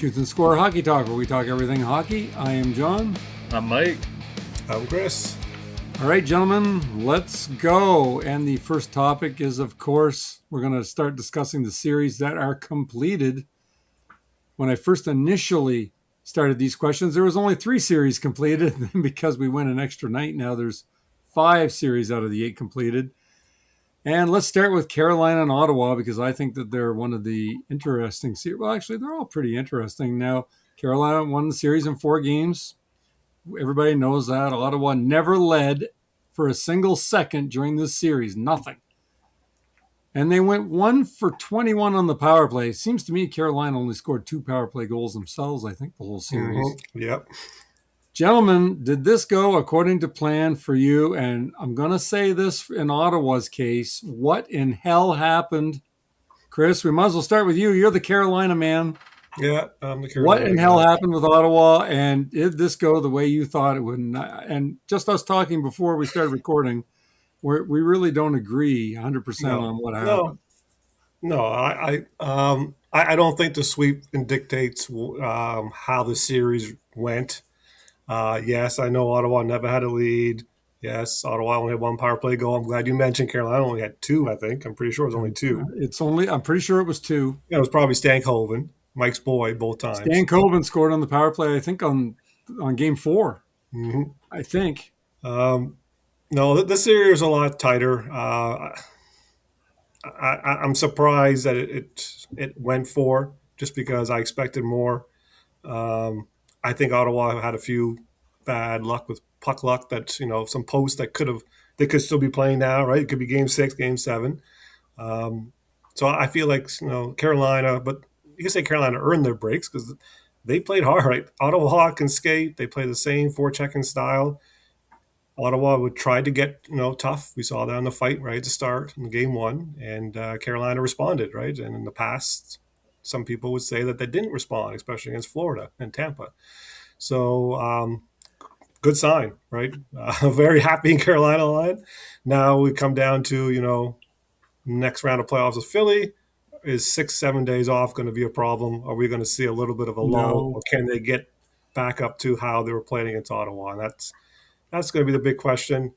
Shoot and Score Hockey Talk, where we talk everything hockey. I am John. I'm Mike. I'm Chris. All right, gentlemen, let's go. And the first topic is, of course, we're going to start discussing the series that are completed. When I first initially started these questions, there was only 3 series completed. Because we went an extra night, now there's 5 series out of the 8 completed. And let's start with Carolina and Ottawa, because I think that they're one of the interesting series. Well, actually, they're all pretty interesting. Now, Carolina won the series in 4 games. Everybody knows that. Ottawa never led for a single second during this series. Nothing. And they went 1 for 21 on the power play. It seems to me Carolina only scored 2 power play goals themselves, I think, the whole series. Mm-hmm. Yep. Gentlemen, did this go according to plan for you? And I'm going to say this in Ottawa's case. What in hell happened? Chris, we might as well start with you. You're the Carolina man. Yeah, I'm the Carolina What in hell happened with Ottawa? And did this go the way you thought it would? And just us talking before we started recording, we really don't agree 100% on what happened. No, I don't think the sweep dictates how the series went. Yes, I know Ottawa never had a lead. Yes, Ottawa only had 1 power play goal. I'm glad you mentioned Carolina only had 2, I think. I'm pretty sure it was only 2. I'm pretty sure it was 2. Yeah, it was probably Stankoven, Mike's boy, both times. Stankoven scored on the power play, I think, on game 4. Mm-hmm. I think. No, this series was a lot tighter. I'm surprised that it went 4, just because I expected more. I think Ottawa had a few bad luck with puck luck, that some posts that they could still be playing now, right? It could be game 6, game 7. So I feel like Carolina, but you can say Carolina earned their breaks because they played hard. Right? Ottawa can skate. They play the same forechecking style. Ottawa would try to get tough. We saw that in the fight right at the start in game 1, and Carolina responded, right. And in the past, some people would say that they didn't respond, especially against Florida and Tampa. So good sign, right? Very happy in Carolina line. Now we come down to next round of playoffs with Philly. Is 6-7 days off going to be a problem? Are we going to see a little bit of a lull, or can they get back up to how they were playing against Ottawa? And that's going to be the big question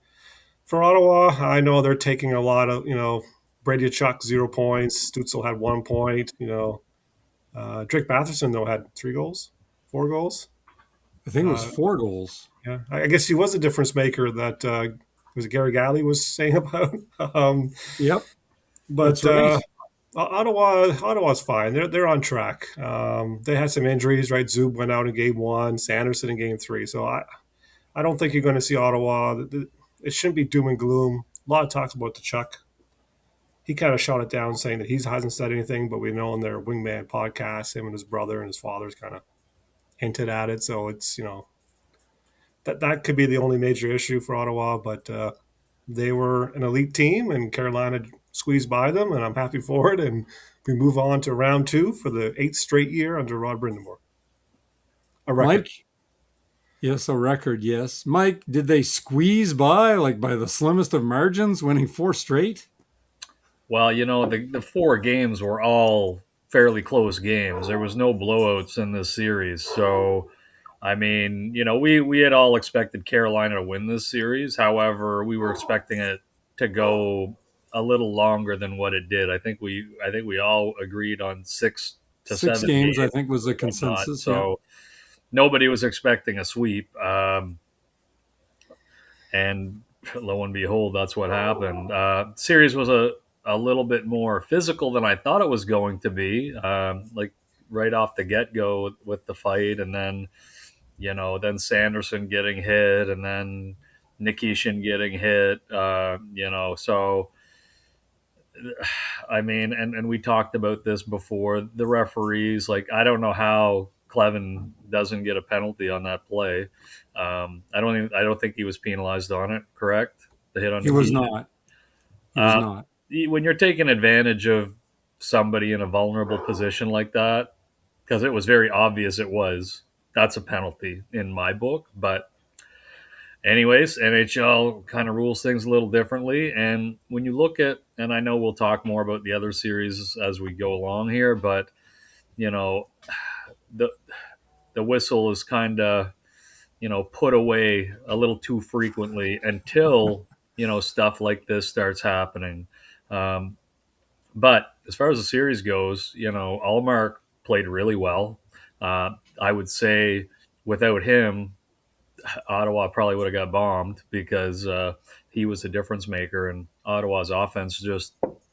for Ottawa. I know they're taking a lot of, Brady Tkachuk 0 points. Stützle had 1 point. Drake Batherson, though, had 3 goals, 4 goals. I think it was 4 goals. Yeah, I guess he was a difference maker that was Gary Galley was saying about. Yep. But right. Ottawa's fine. They're on track. They had some injuries, right? Zub went out in game 1, Sanderson in game 3. So I don't think you're going to see Ottawa. It shouldn't be doom and gloom. A lot of talks about Tkachuk. He kind of shot it down, saying that he hasn't said anything, but we know in their Wingman podcast, him and his brother and his father's kind of hinted at it. So it's, that could be the only major issue for Ottawa. But they were an elite team, and Carolina squeezed by them, and I'm happy for it. And we move on to round 2 for the 8th straight year under Rod Brind'Amour. A record. Mike? Yes, a record, yes. Mike, did they squeeze by the slimmest of margins, winning 4 straight? Well, the 4 games were all fairly close games. There was no blowouts in this series. So, I mean, we had all expected Carolina to win this series. However, we were expecting it to go a little longer than what it did. I think we all agreed on 6 to 7 games. I think was the consensus. So nobody was expecting a sweep. And lo and behold, that's what happened. Series was a little bit more physical than I thought it was going to be. Like right off the get-go with the fight, and then then Sanderson getting hit, and then Nikishin getting hit. So I mean, and we talked about this before. The referees, I don't know how Clevin doesn't get a penalty on that play. I don't think he was penalized on it. Correct? The hit on he was not. He was not. When you're taking advantage of somebody in a vulnerable position like that, because it was very obvious that's a penalty in my book. But anyways, NHL kind of rules things a little differently. And when you look at, and I know we'll talk more about the other series as we go along here, but the the whistle is kind of put away a little too frequently until stuff like this starts happening. Um, but as far as the series goes, Allmark played really well. I would say without him, Ottawa probably would have got bombed because he was the difference maker, and Ottawa's offense just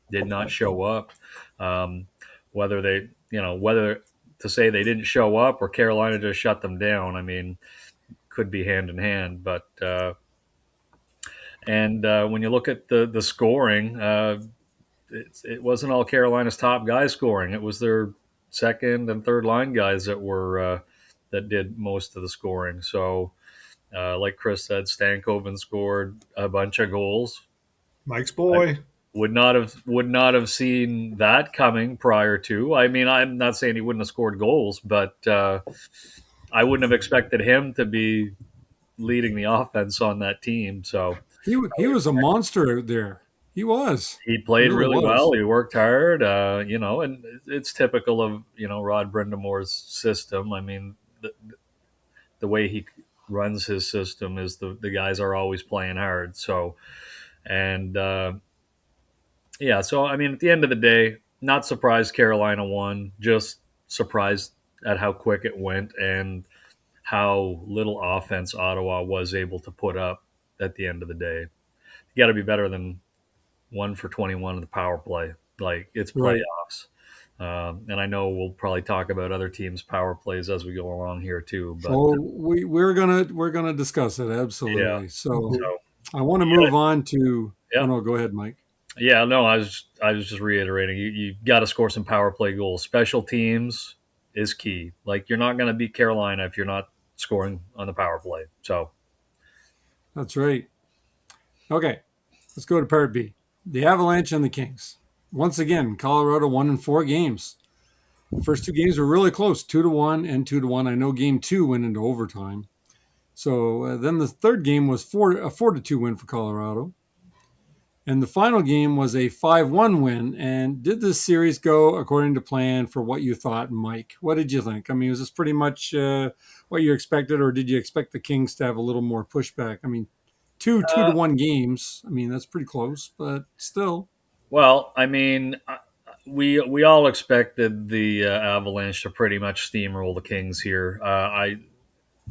did not show up. Um, whether to say they didn't show up or Carolina just shut them down, I mean, could be hand in hand. But when you look at the scoring, it wasn't all Carolina's top guys scoring. It was their second and third line guys that did most of the scoring. So, like Chris said, Stankoven scored a bunch of goals. Mike's boy. Would not have seen that coming prior to. I mean, I'm not saying he wouldn't have scored goals, but I wouldn't have expected him to be leading the offense on that team. So he was a monster out there. He was. He played really well. He worked hard, and it's typical of Rod Brindamore's system. I mean, the way he runs his system is the guys are always playing hard. So, and so I mean, at the end of the day, not surprised Carolina won. Just surprised at how quick it went and how little offense Ottawa was able to put up at the end of the day. You got to be better than 1 for 21 in the power play. Like, it's playoffs. Right. And I know we'll probably talk about other teams' power plays as we go along here too. But we're gonna discuss it, absolutely. Yeah. So I want to move on to. Yeah. Oh no, go ahead, Mike. Yeah, no, I was just reiterating. You got to score some power play goals. Special teams is key. Like, you're not going to beat Carolina if you're not scoring on the power play. So that's right. Okay, let's go to part B. The Avalanche and the Kings. Once again, Colorado won in 4 games. The first 2 games were really close, 2-1 and 2-1. I know game 2 went into overtime. So then the third game was a 4-2 win for Colorado. And the final game was a 5-1 win. And did this series go according to plan for what you thought, Mike? What did you think? I mean, was this pretty much what you expected, or did you expect the Kings to have a little more pushback? I mean, 2-1 games. I mean, that's pretty close, but still. Well, I mean, we all expected the Avalanche to pretty much steamroll the Kings here.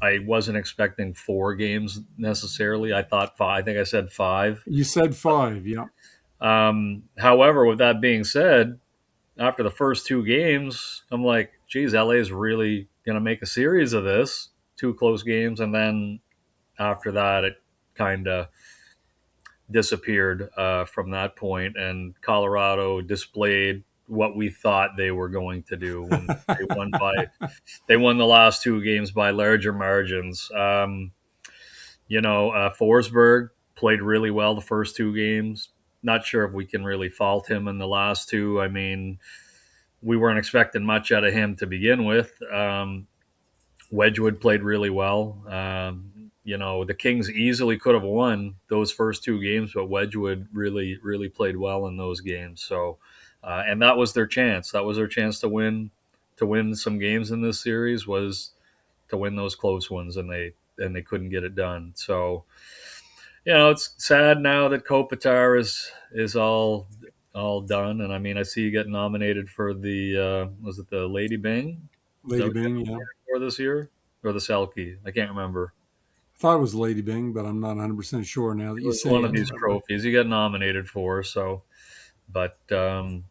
I wasn't expecting 4 games necessarily. I thought 5. I think I said 5. You said 5, yeah. However, with that being said, after the first 2 games, I'm like, geez, LA is really going to make a series of this. 2 close games, and then after that, it kind of disappeared from that point, and Colorado displayed what we thought they were going to do when they won the last 2 games by larger margins. Forsberg played really well the first 2 games. Not sure if we can really fault him in the last 2. I mean, we weren't expecting much out of him to begin with. Wedgwood played really well. The Kings easily could have won those first 2 games, but Wedgwood really, really played well in those games. So, and that was their chance. That was their chance to win some games in this series, was to win those close ones, and they couldn't get it done. So, it's sad now that Kopitar is all done. And I mean, I see you get nominated for the was it the Lady Byng? Lady Byng, yeah. For this year, or the Selke? I can't remember. I thought it was Lady Byng, but I'm not 100% sure now that you say it. One of these trophies you get nominated for. So, but so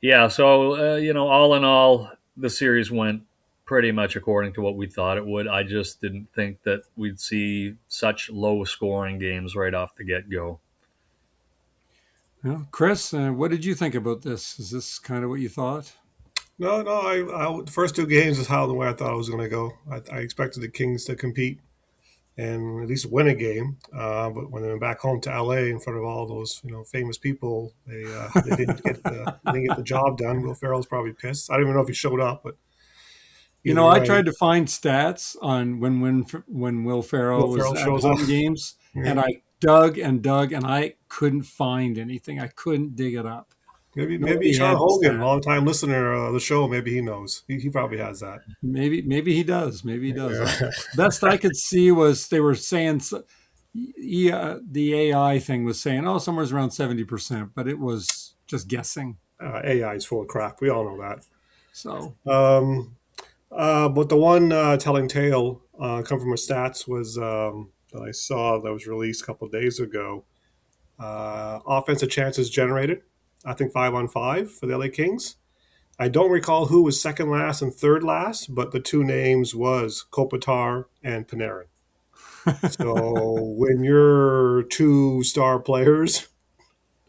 all in all, the series went pretty much according to what we thought it would. I just didn't think that we'd see such low scoring games right off the get go. Well, Chris, what did you think about this? Is this kind of what you thought? No. The first 2 games is the way I thought it was going to go. I expected the Kings to compete and at least win a game. But when they went back home to LA in front of all those famous people, they didn't get the job done. Will Ferrell's probably pissed. I don't even know if he showed up, but I tried to find stats on when Will Ferrell was at home games, and I dug and I couldn't find anything. I couldn't dig it up. Maybe Nobody Sean had the Hogan, stat. long-time listener of the show, maybe he knows. He probably has that. Maybe he does. Maybe he does. Yeah. Best I could see was they were saying yeah, the AI thing was saying, oh, somewhere around 70%, but it was just guessing. AI is full of crap. We all know that. So But the one telling tale come from a stats was that I saw that was released a couple of days ago. Offensive chances generated, I think 5-on-5 for the LA Kings. I don't recall who was second last and third last, but the two names was Kopitar and Panarin. So when your two star players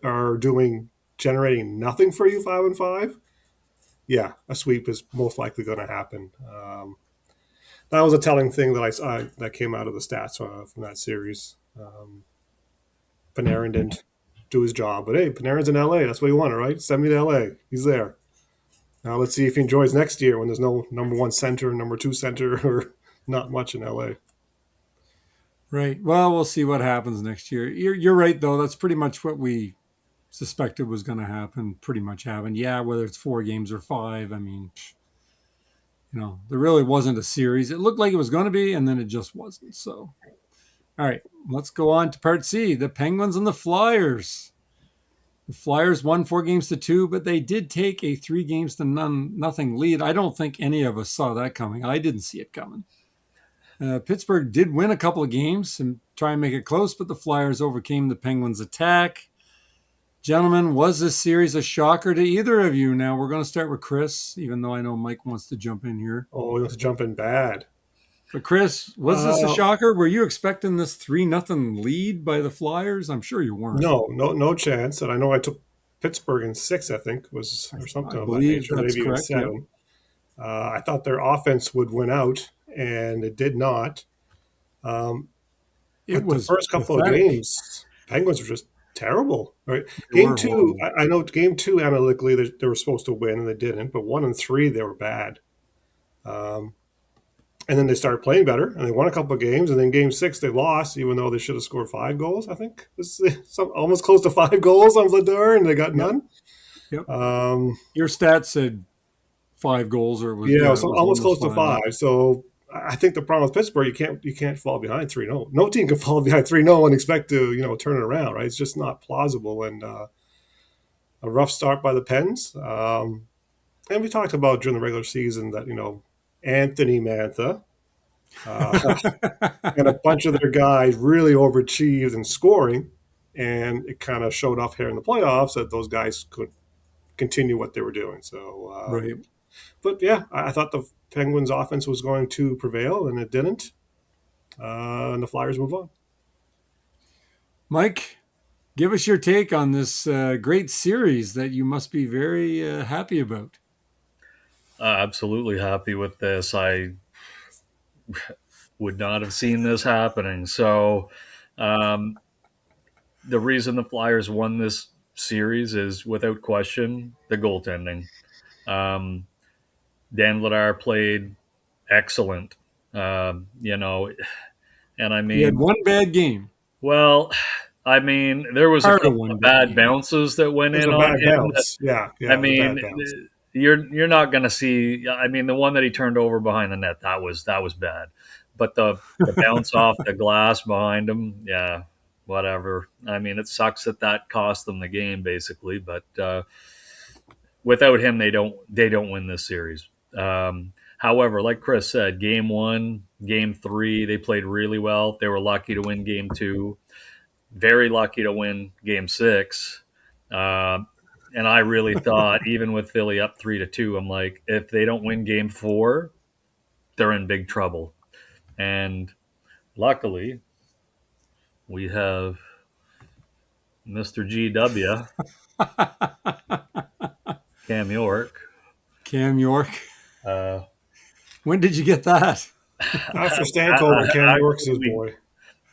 are doing generating nothing for you 5-on-5, yeah, a sweep is most likely going to happen. That was a telling thing that I saw that came out of the stats from that series. Panarin didn't do his job, but hey, Panarin's in LA. That's what he wanted, right? Send me to LA. He's there. Now let's see if he enjoys next year when there's no number one center, number two center, or not much in LA. right. Well, we'll see what happens next year. You're right though. That's pretty much what we suspected was going to happen. Pretty much happened. Yeah, whether it's 4 games or 5. I mean, there really wasn't a series. It looked like it was going to be, and then it just wasn't. So, all right, let's go on to part C: the Penguins and the Flyers. The Flyers won 4 games to 2, but they did take a 3 games to nothing lead. I don't think any of us saw that coming. I didn't see it coming. Pittsburgh did win a couple of games and try and make it close, but the Flyers overcame the Penguins' attack. Gentlemen, was this series a shocker to either of you? Now, we're going to start with Chris, even though I know Mike wants to jump in here. Oh, we have to jump in bad. But Chris, was this a shocker? Were you expecting this 3-0 lead by the Flyers? I'm sure you weren't. No chance. And I know I took Pittsburgh in 6, I think, was or something I of that believe nature, that's maybe even correct, 7. I thought their offense would win out, and it did not. It But the was first couple of pathetic. games, Penguins were just terrible. Right? They Game were 2, horrible. I know game 2 analytically they were supposed to win and they didn't, but 1 and 3 they were bad. And then they started playing better, and they won a couple of games. And then game 6 they lost, even though they should have scored 5 goals. I think almost close to 5 goals on Vladar, and they got none. Yep. Um, Your stats said 5 goals, or it was yeah, it so was almost close to 5. 5. So I think the problem with Pittsburgh, you can't fall behind 3-0. No team can fall behind 3-0 and expect to turn it around, right? It's just not plausible. And a rough start by the Pens. And we talked about during the regular season that Anthony Mantha and a bunch of their guys really overachieved in scoring, and it kind of showed off here in the playoffs that those guys could continue what they were doing. So, Right. but yeah, I thought the Penguins' offense was going to prevail, and it didn't. And the Flyers move on. Mike, give us your take on this great series that you must be very happy about. Absolutely happy with this. I would not have seen this happening. So, the reason the Flyers won this series is without question the goaltending. Dan Vladar played excellent. And I He had mean, one bad game. well, I mean, there was a Part of couple one of bad bad game. It bounces that went was in a on bad him. bounce. Yeah, I it was a mean, bad bounce. you're not going to see. I mean, the one that he turned over behind the net, that was bad. But the bounce off the glass behind him, yeah, whatever. I mean, it sucks that cost them the game basically. But without him, they don't win this series. However, like Chris said, game 1, game 3, they played really well. They were lucky to win game 2, very lucky to win game 6. And I really thought, even with Philly up 3-2, I'm like, if they don't win game 4, they're in big trouble. And luckily, we have Mr. GW, Cam York. Cam York. Uh, When did you get that? After Stankover, Cam York's his boy.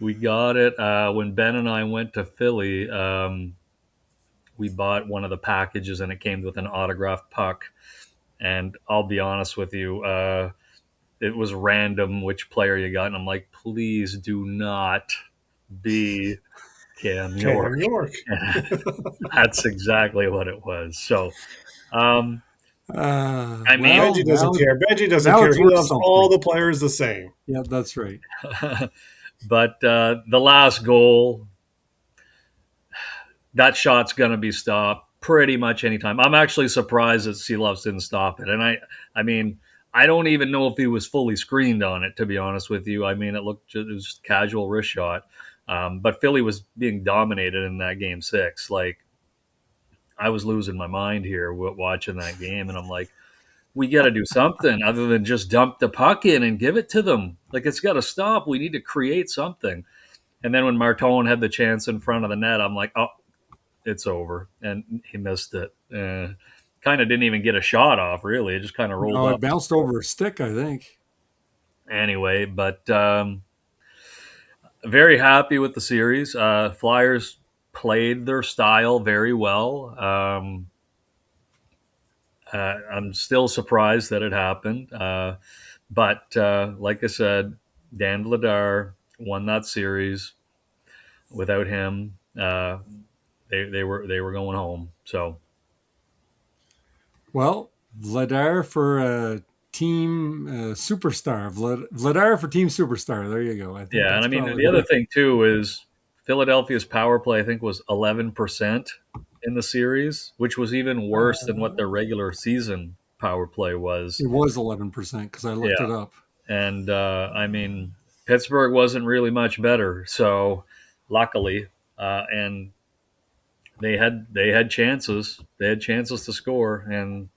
We got it when Ben and I went to Philly. We bought one of the packages, and it came with an autographed puck. And I'll be honest with you, it was random which player you got, and I'm like, please do not be Cam York. Cam York. That's exactly what it was. So, um, I mean, Benji doesn't care. Benji doesn't now care. it's He worth loves all something. the players the same. Yeah, that's right. but the last goal, that shot's going to be stopped pretty much anytime. I'm actually surprised that Seeloffs didn't stop it. And I mean, I don't even know if he was fully screened on it, to be honest with you. I mean, it was just a casual wrist shot. But Philly was being dominated in that game 6. Like, I was losing my mind here watching that game. And I'm like, we got to do something other than just dump the puck in and give it to them. Like, it's got to stop. We need to create something. And then when Martone had the chance in front of the net, I'm like, oh, it's over. And he missed it. Kind of didn't even get a shot off, really. It just kind of rolled No, up. it bounced over a stick, I think. Anyway, but very happy with the series. Flyers played their style very well. I'm still surprised that it happened. But like I said, Dan Vladar won that series. Without him, they were going home. So, Well, Vladar for team superstar. Vladar for team superstar. There you go. I think yeah, and that's I mean probably the other thing too is Philadelphia's power play. I think was 11% in the series, which was even worse than what their regular season power play was. It was 11% because I looked Yeah, it up. and I mean Pittsburgh wasn't really much better. So, luckily, and they had chances. They had chances to score, and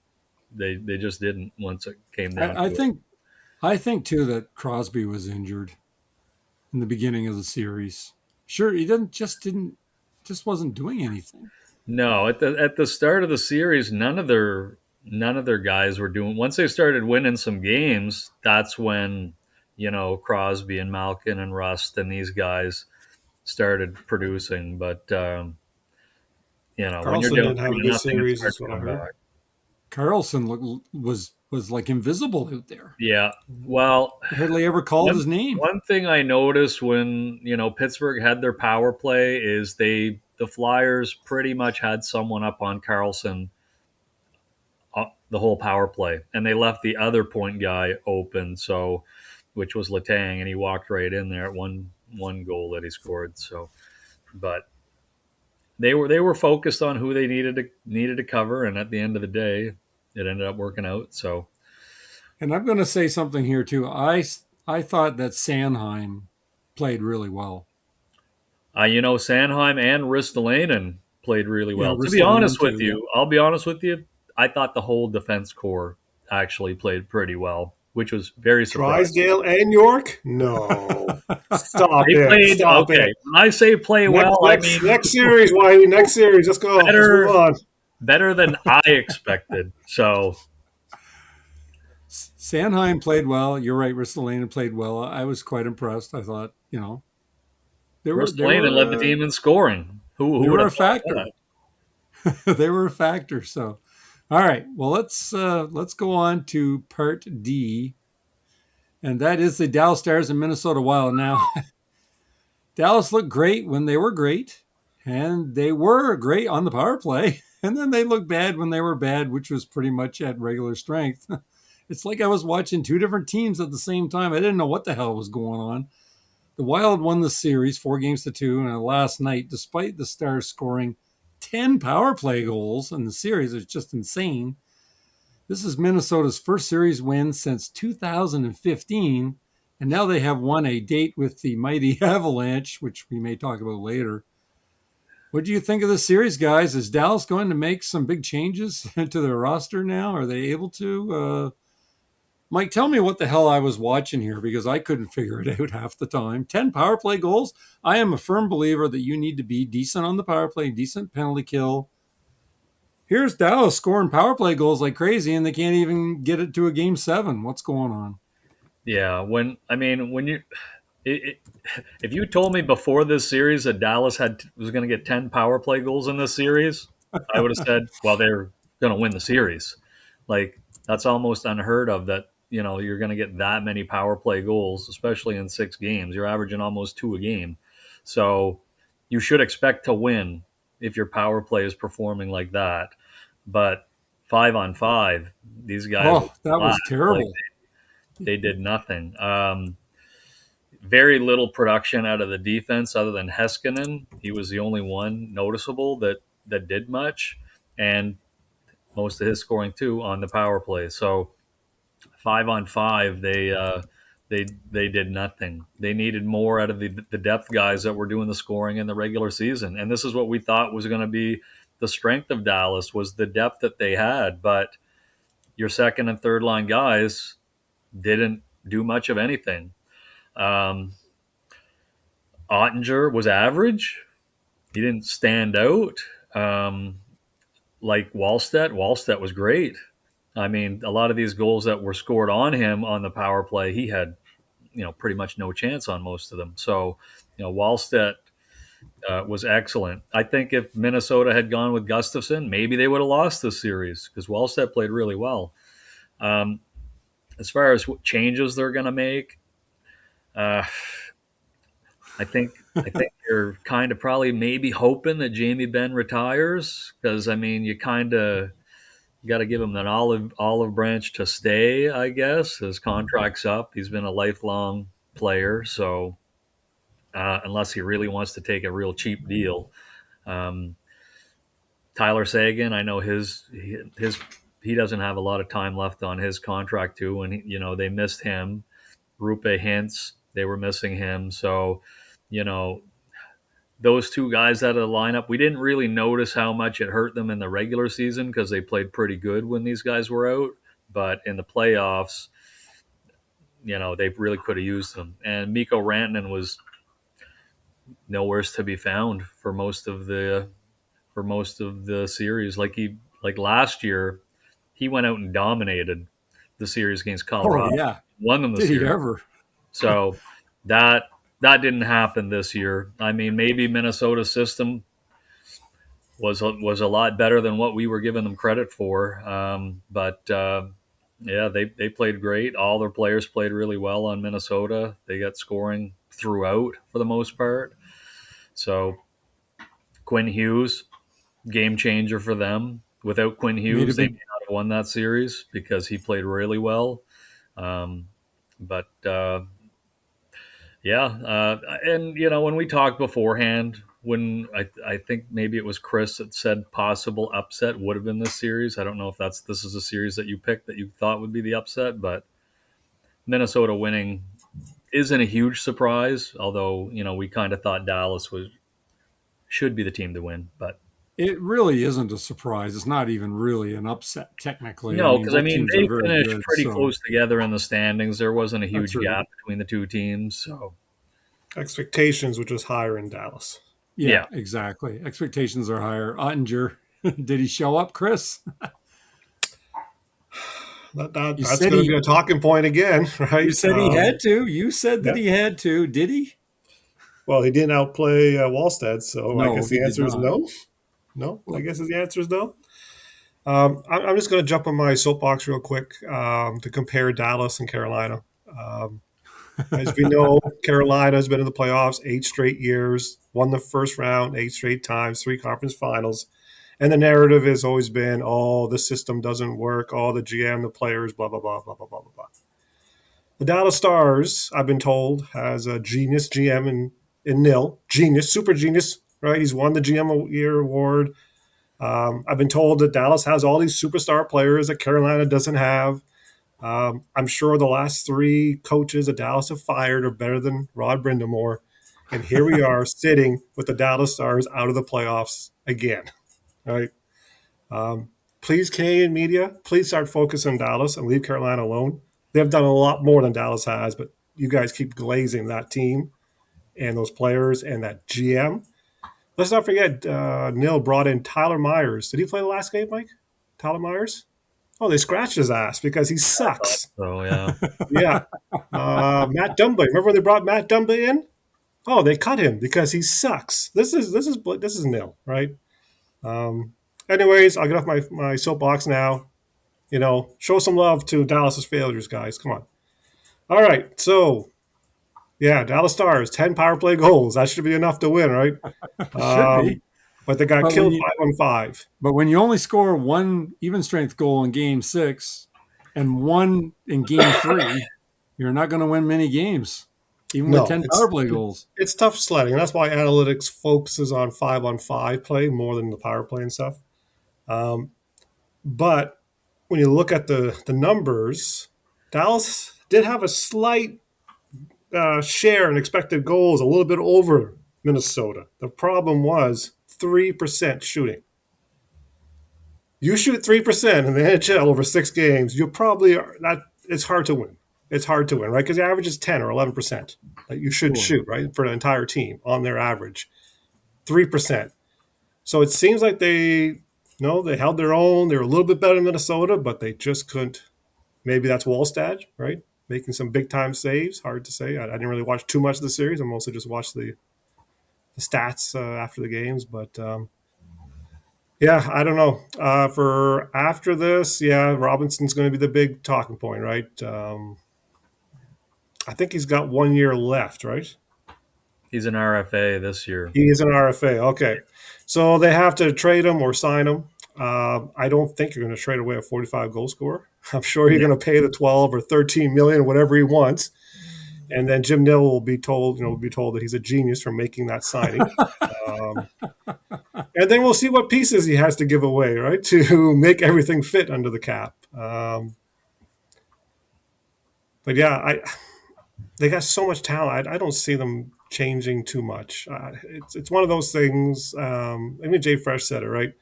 they just didn't once it came down I to it. think too that Crosby was injured in the beginning of the series. Sure, he just wasn't doing anything. No, at the start of the series, none of their guys were doing. Once they started winning some games, that's when Crosby and Malkin and Rust and these guys started producing. But when you're Carlson down didn't have a 3 good nothing, it's series, hard is to what I come heard. back. Carlson was like invisible out there. Yeah, well, Hardly ever called his name. one thing I noticed when Pittsburgh had their power play is the Flyers pretty much had someone up on Carlson the whole power play, and they left the other point guy open, so which was Letang, and he walked right in there at one goal that he scored. So, but they were focused on who they needed to cover, and at the end of the day, it ended up working out. So, And I'm going to say something here too. I thought that Sanheim played really well. Sanheim and Ristolainen played really Yeah, well. To be Ristolainen honest with too. you, I'll be honest with you. I thought the whole defense core actually played pretty well, which was very surprising. Drysdale and York? No. Stop They it. played Stop okay. it. When I say play well, I mean Next series, Wiley. Next series. Let's go. Let's move on. better than I expected. So Sanheim played well. You're right. Ristolainen played well. I was quite impressed. I thought, Ristolainen led the team in scoring. Who they would were a have thought factor. that? They were a factor. So, all right. Well, let's go on to part D, and that is the Dallas Stars and Minnesota Wild. Now, Dallas looked great when they were great, and they were great on the power play, and then they looked bad when they were bad, which was pretty much at regular strength. It's like I was watching two different teams at the same time. I didn't know what the hell was going on. The Wild won the series 4-2, and last night, despite the Stars scoring 10 power play goals in the series, it's just insane. This is Minnesota's first series win since 2015, and now they have won a date with the mighty Avalanche, which we may talk about later. What do you think of the series, guys? Is Dallas going to make some big changes to their roster now? Are they able to? Mike, tell me what the hell I was watching here because I couldn't figure it out half the time. 10 power play goals. I am a firm believer that you need to be decent on the power play, decent penalty kill. Here's Dallas scoring power play goals like crazy, and they can't even get it to a game 7. What's going on? Yeah, if you told me before this series that Dallas was going to get 10 power play goals in this series, I would have said, well, they're going to win the series. Like, that's almost unheard of that, you're going to get that many power play goals, especially in 6 games. You're averaging almost 2 a game. So you should expect to win if your power play is performing like that. But 5-on-5, these guys were Oh, that flat. was Like terrible. they did nothing. Very little production out of the defense other than Heskinen. He was the only one noticeable that did much, and most of his scoring too on the power play. So 5-on-5, they did nothing. They needed more out of the depth guys that were doing the scoring in the regular season, and this is what we thought was going to be the strength of Dallas was the depth that they had. But your second and third line guys didn't do much of anything. Ottinger was average. He didn't stand out like Wallstedt. Wallstedt was great. I mean, a lot of these goals that were scored on him on the power play, he had, pretty much no chance on most of them. So, Wallstedt was excellent. I think if Minnesota had gone with Gustafsson, maybe they would have lost this series because Wallstedt played really well. As far as what changes they're going to make, I think you're kind of probably maybe hoping that Jamie Benn retires because I mean you got to give him an olive branch to stay. I guess his contract's up. He's been a lifelong player, so unless he really wants to take a real cheap deal, Tyler Seguin, I know he doesn't have a lot of time left on his contract too, and they missed him. Rupe Hintz, they were missing him, so those two guys out of the lineup, we didn't really notice how much it hurt them in the regular season because they played pretty good when these guys were out. But in the playoffs, they really could have used them. And Mikko Rantanen was nowhere to be found for most of the series. Like last year, he went out and dominated the series against Colorado. Oh yeah, Won them the did series. he ever? So that didn't happen this year. I mean, maybe Minnesota's system was a lot better than what we were giving them credit for. Yeah, they played great. All their players played really well on Minnesota. They got scoring throughout for the most part. So Quinn Hughes, game changer for them. Without Quinn Hughes, they may not have won that series because he played really well. Yeah, and when we talked beforehand, when I think maybe it was Chris that said possible upset would have been this series. I don't know if this is a series that you picked that you thought would be the upset, but Minnesota winning isn't a huge surprise. Although we kind of thought Dallas should be the team to win, but it really isn't a surprise. It's not even really an upset technically. No, because they finished good, pretty close together in the standings. There wasn't a huge gap between the two teams. So expectations were just higher in Dallas. Yeah, exactly. Expectations are higher. Ottinger, did he show up, Chris? That's going to be a talking point again, right? You said he had to. You said that he had to. Did he? Well, he didn't outplay Wallstedt, so No, I guess the answer is no. No, I guess the answer is no. I'm just going to jump on my soapbox real quick to compare Dallas and Carolina. As we know, Carolina has been in the playoffs 8 straight years, won the first round 8 straight times, 3 conference finals. And the narrative has always been, the system doesn't work, the GM, the players, blah, blah, blah, blah, blah, blah, blah. The Dallas Stars, I've been told, has a genius GM in Nil. Genius, super genius, right? He's won the GM of the Year award. I've been told that Dallas has all these superstar players that Carolina doesn't have. I'm sure the last 3 coaches that Dallas have fired are better than Rod Brindamore. And here we are sitting with the Dallas Stars out of the playoffs again. Right? Please, Canadian media, please start focusing on Dallas and leave Carolina alone. They've done a lot more than Dallas has, but you guys keep glazing that team and those players and that GM. Let's not forget, Nil brought in Tyler Myers. Did he play the last game, Mike? Tyler Myers? Oh, they scratched his ass because he sucks. Oh, yeah. Yeah. Matt Dumba. Remember when they brought Matt Dumba in? Oh, they cut him because he sucks. This is Nil, right? Anyways, I'll get off my soapbox now. Show some love to Dallas's failures, guys. Come on. All right, so Yeah, Dallas Stars, 10 power play goals. That should be enough to win, right? Should be. But they got But when killed you 5-on-5. but when you only score one even strength goal in game 6 and one in game 3, you're not going to win many games, even with No, 10 power play goals. it's tough sledding. That's why analytics focuses on 5-on-5 play more than the power play and stuff. Um, but when you look at the numbers, Dallas did have a slight share in expected goals, a little bit over Minnesota. The problem was 3% shooting. You shoot 3% in the NHL over 6 games, you probably are not. It's hard to win. It's hard to win, right? Because the average is 10 or 11% that you should Sure. shoot, right, for the entire team on their average. 3%. So it seems like they held their own. They were a little bit better than Minnesota, but they just couldn't. Maybe that's Wallstad, right? Making some big time saves. Hard to say. I didn't really watch too much of the series. I mostly just watched the stats after the games. But yeah, I don't know. For after this, yeah, Robinson's going to be the big talking point, right? I think he's got 1 year left, right? He's an RFA this year. He is an RFA. Okay. So they have to trade him or sign him. I don't think you're going to trade away a 45 goal scorer. I'm sure you're going to pay the 12 or 13 million, whatever he wants. And then Jim Nill will be told that he's a genius for making that signing. And then we'll see what pieces he has to give away, right, to make everything fit under the cap. But yeah, they got so much talent. I don't see them changing too much. It's one of those things. Even Jay Fresh said it, right?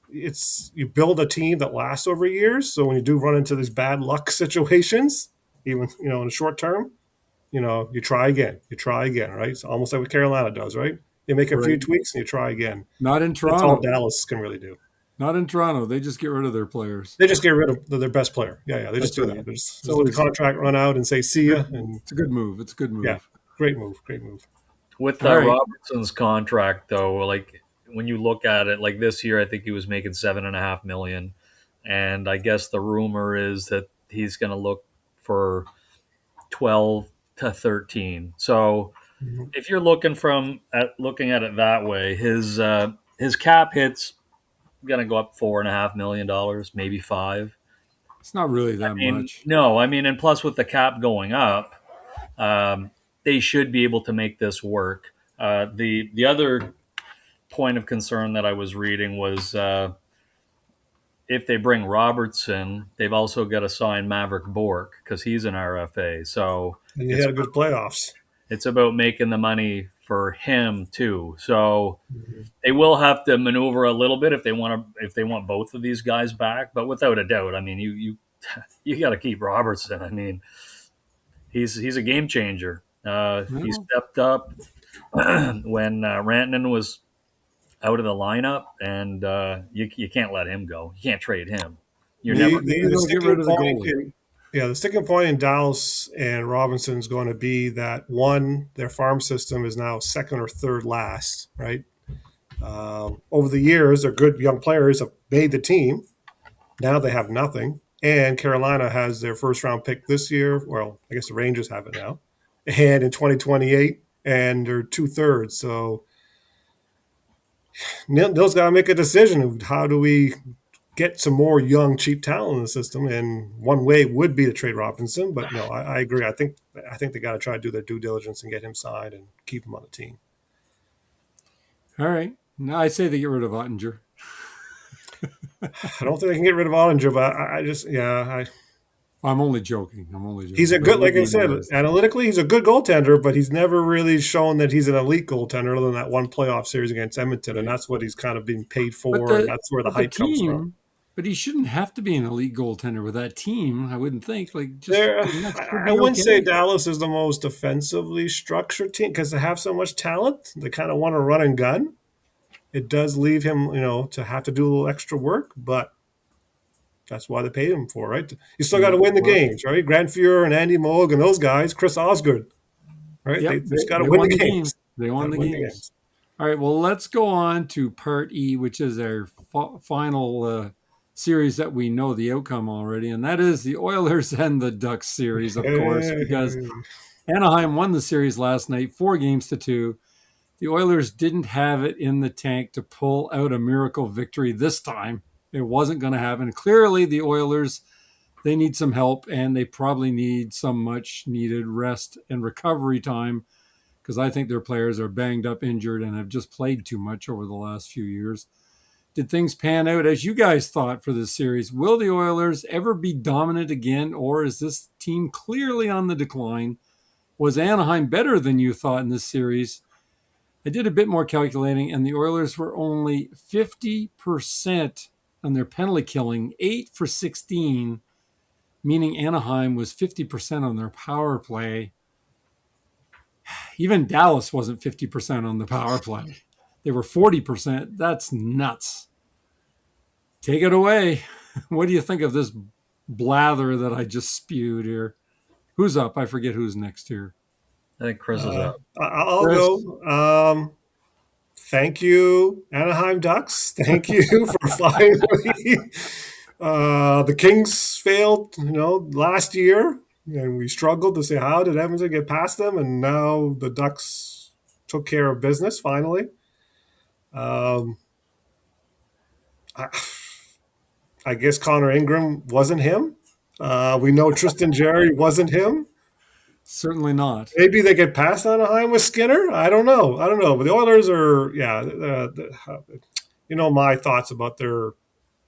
It's you build a team that lasts over years. So when you do run into these bad luck situations, even in the short term, you try again. You try again, right? It's almost like what Carolina does, right? You make a few Right. tweaks and you try again. Not in That's all Toronto. Dallas can really do. Not in Toronto. They just get rid of their players. They just get rid of their best player. Yeah. They just That's do right. that. They just So let the contract run out and say, see ya. And it's a good move. It's a good move. yeah, great move. Great move. With All right. Robertson's contract, though, like when you look at it, like this year, I think he was making $7.5 million, and I guess the rumor is that he's going to look for 12 to 13. So Mhm. if you're looking at it that way, his cap hits going to go up $4.5 million, maybe $5. It's not really that much. No, I mean, and plus with the cap going up, they should be able to make this work. The other point of concern that I was reading was if they bring Robertson, they've also got to sign Maverick Bork because he's an RFA. So And you had a good playoffs. it's about making the money for him too. So Mm-hmm. they will have to maneuver a little bit if they want both of these guys back. But without a doubt, I mean, you got to keep Robertson. I mean, he's a game changer. He stepped up when Rantanen was out of the lineup, and you can't let him go. You can't trade him. You're never. Maybe they'll get rid of the goalie. The sticking point in Dallas and Robinson is going to be that one, their farm system is now second or third last, right? Over the years, their good young players have made the team. Now they have nothing. And Carolina has their first round pick this year. Well, I guess the Rangers have it now. And in 2028, and they're 2/3. So Nil's got to make a decision of how do we get some more young, cheap talent in the system. And one way would be to trade Robinson. But no, I agree. I think they got to try to do their due diligence and get him signed and keep him on the team. All right. Now I say they get rid of Ottinger. I don't think they can get rid of Ottinger, but I'm only joking. he's a good, like I said, analytically, he's a good goaltender, but he's never really shown that he's an elite goaltender other than that one playoff series against Edmonton. And that's what he's kind of being paid for. And that's where the hype comes from. But he shouldn't have to be an elite goaltender with that team, I wouldn't think. I wouldn't say Dallas is the most offensively structured team because they have so much talent. They kind of want to run and gun. It does leave him, to have to do a little extra work, but that's why they paid him for, right? You still got to win the games, right? Grant Fuhrer and Andy Moog and those guys, Chris Osgood, right? Yep, they just got to win the games. They won the games. All right, well, let's go on to Part E, which is our final series that we know the outcome already, and that is the Oilers and the Ducks series, of course, because Anaheim won the series last night, 4-2. The Oilers didn't have it in the tank to pull out a miracle victory this time. It wasn't going to happen. Clearly, the Oilers, they need some help, and they probably need some much-needed rest and recovery time because I think their players are banged up, injured, and have just played too much over the last few years. Did things pan out as you guys thought for this series? Will the Oilers ever be dominant again, or is this team clearly on the decline? Was Anaheim better than you thought in this series? I did a bit more calculating, and the Oilers were only 50% on their penalty killing, 8 for 16, meaning Anaheim was 50% on their power play. Even Dallas wasn't 50% on the power play. They were 40%. That's nuts. Take it away. What do you think of this blather that I just spewed here? Who's up? I forget who's next here. I think Chris is up. I'll Chris. go. Thank you, Anaheim Ducks. Thank you for finally. The Kings failed, last year, and we struggled to say how did Edmonton get past them, and now the Ducks took care of business finally. I guess Connor Ingram wasn't him. We know Tristan Jarry wasn't him. Certainly not. Maybe they get past Anaheim with Skinner. I don't know. But the Oilers are, my thoughts about their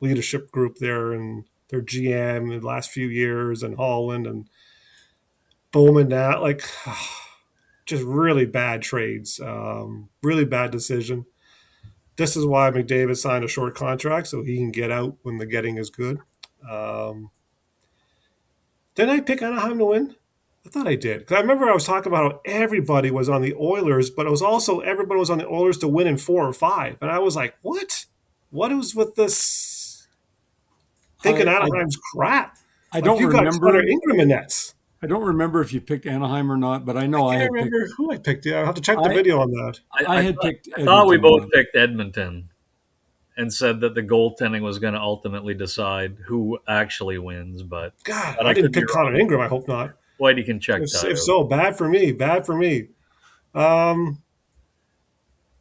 leadership group there and their GM in the last few years and Holland and Bowman now, just really bad trades, really bad decision. This is why McDavid signed a short contract, so he can get out when the getting is good. Didn't I pick Anaheim to win? I thought I did. Because I remember I was talking about how everybody was on the Oilers, but it was also everybody was on the Oilers to win in 4 or 5. And I was like, what? What is with this? Thinking Anaheim's crap. I don't remember. Connor Ingram in nets. I don't remember if you picked Anaheim or not, but I know I remember who I picked. I'll have to check the video on that. I thought we both picked Edmonton and said that the goaltending was going to ultimately decide who actually wins. But God, I didn't pick Connor Ingram. I hope not. Whitey can check that. If so, bad for me. I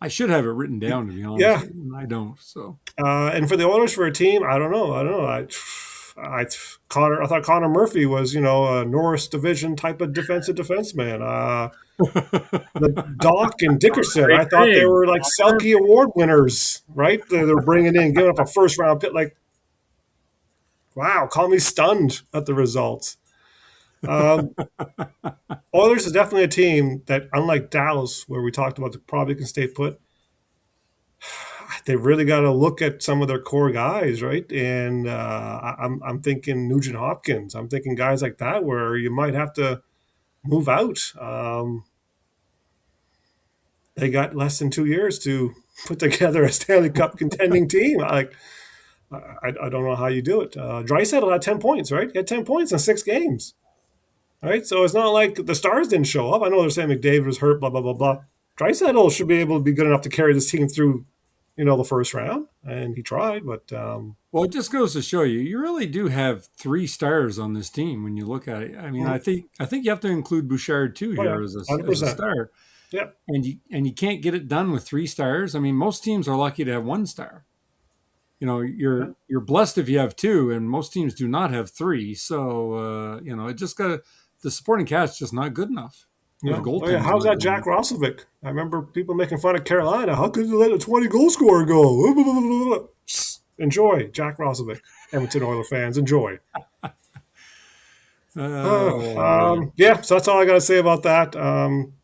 should have it written down, to be honest. Yeah. And I don't. So. And for the Oilers, for a team, I don't know. I thought Connor Murphy was, a Norris Division type of defensive defenseman. The Doc and Dickerson, I thought they were like Selke Award winners, right? They're bringing in, giving up a first round pick. Wow, call me stunned at the results. Oilers is definitely a team that, unlike Dallas, where we talked about they probably can stay put, they really got to look at some of their core guys, right? And I'm thinking Nugent Hopkins. I'm thinking guys like that where you might have to move out. They got less than 2 years to put together a Stanley Cup contending team. I don't know how you do it. Draisaitl had 10 points, right? He had 10 points in 6 games. Right, so it's not like the Stars didn't show up. I know they're saying McDavid was hurt, blah, blah, blah, blah. Draisaitl should be able to be good enough to carry this team through, the first round, and he tried, but... Well, it just goes to show you really do have 3 stars on this team when you look at it. I mean, I think you have to include Bouchard, too, here as a star. Yeah. And you can't get it done with 3 stars. I mean, most teams are lucky to have 1 star. You're blessed if you have 2, and most teams do not have 3. So, it just got the supporting cast just not good enough. Yeah. How's that Jack Roslovic? I remember people making fun of Carolina. How could you let a 20-goal scorer go? Enjoy, Jack Roslovic. Edmonton Oilers fans, enjoy. So that's all I got to say about that.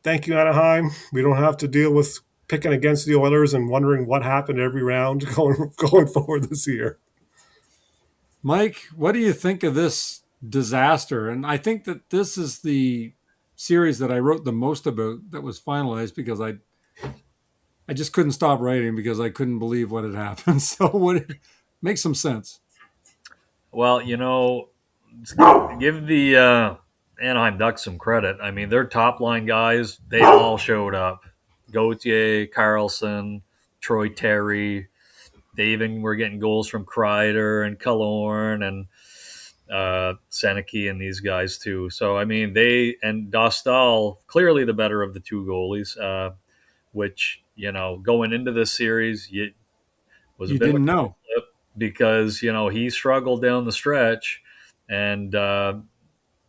Thank you, Anaheim. We don't have to deal with picking against the Oilers and wondering what happened every round going forward this year. Mike, what do you think of this disaster? And I think that this is the series that I wrote the most about that was finalized because I just couldn't stop writing because I couldn't believe what had happened. So make some sense. Well, give the Anaheim Ducks some credit. I mean, their top line guys, they all showed up. Gauthier, Carlson, Troy Terry. They even were getting goals from Kreider and Killorn. And, Seneke and these guys too. So I mean, they and Dostal clearly the better of the two goalies, which going into this series was a You bit of a didn't coin know. flip because he struggled down the stretch, and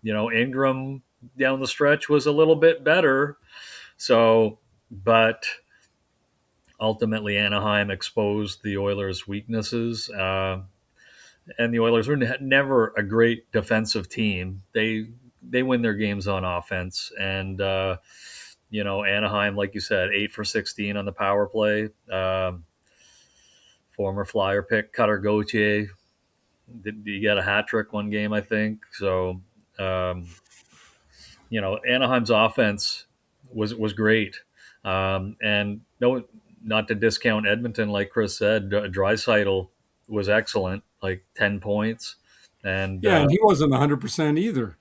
Ingram down the stretch was a little bit better. So, but ultimately Anaheim exposed the Oilers' weaknesses. And the Oilers were never a great defensive team. They win their games on offense, and Anaheim, like you said, 8 for 16 on the power play. Former Flyer pick Cutter Gauthier did he get a hat trick one game, I think. So Anaheim's offense was great, and no, not to discount Edmonton, like Chris said, Draisaitl was excellent, like 10 points, and Yeah, and he wasn't 100% either.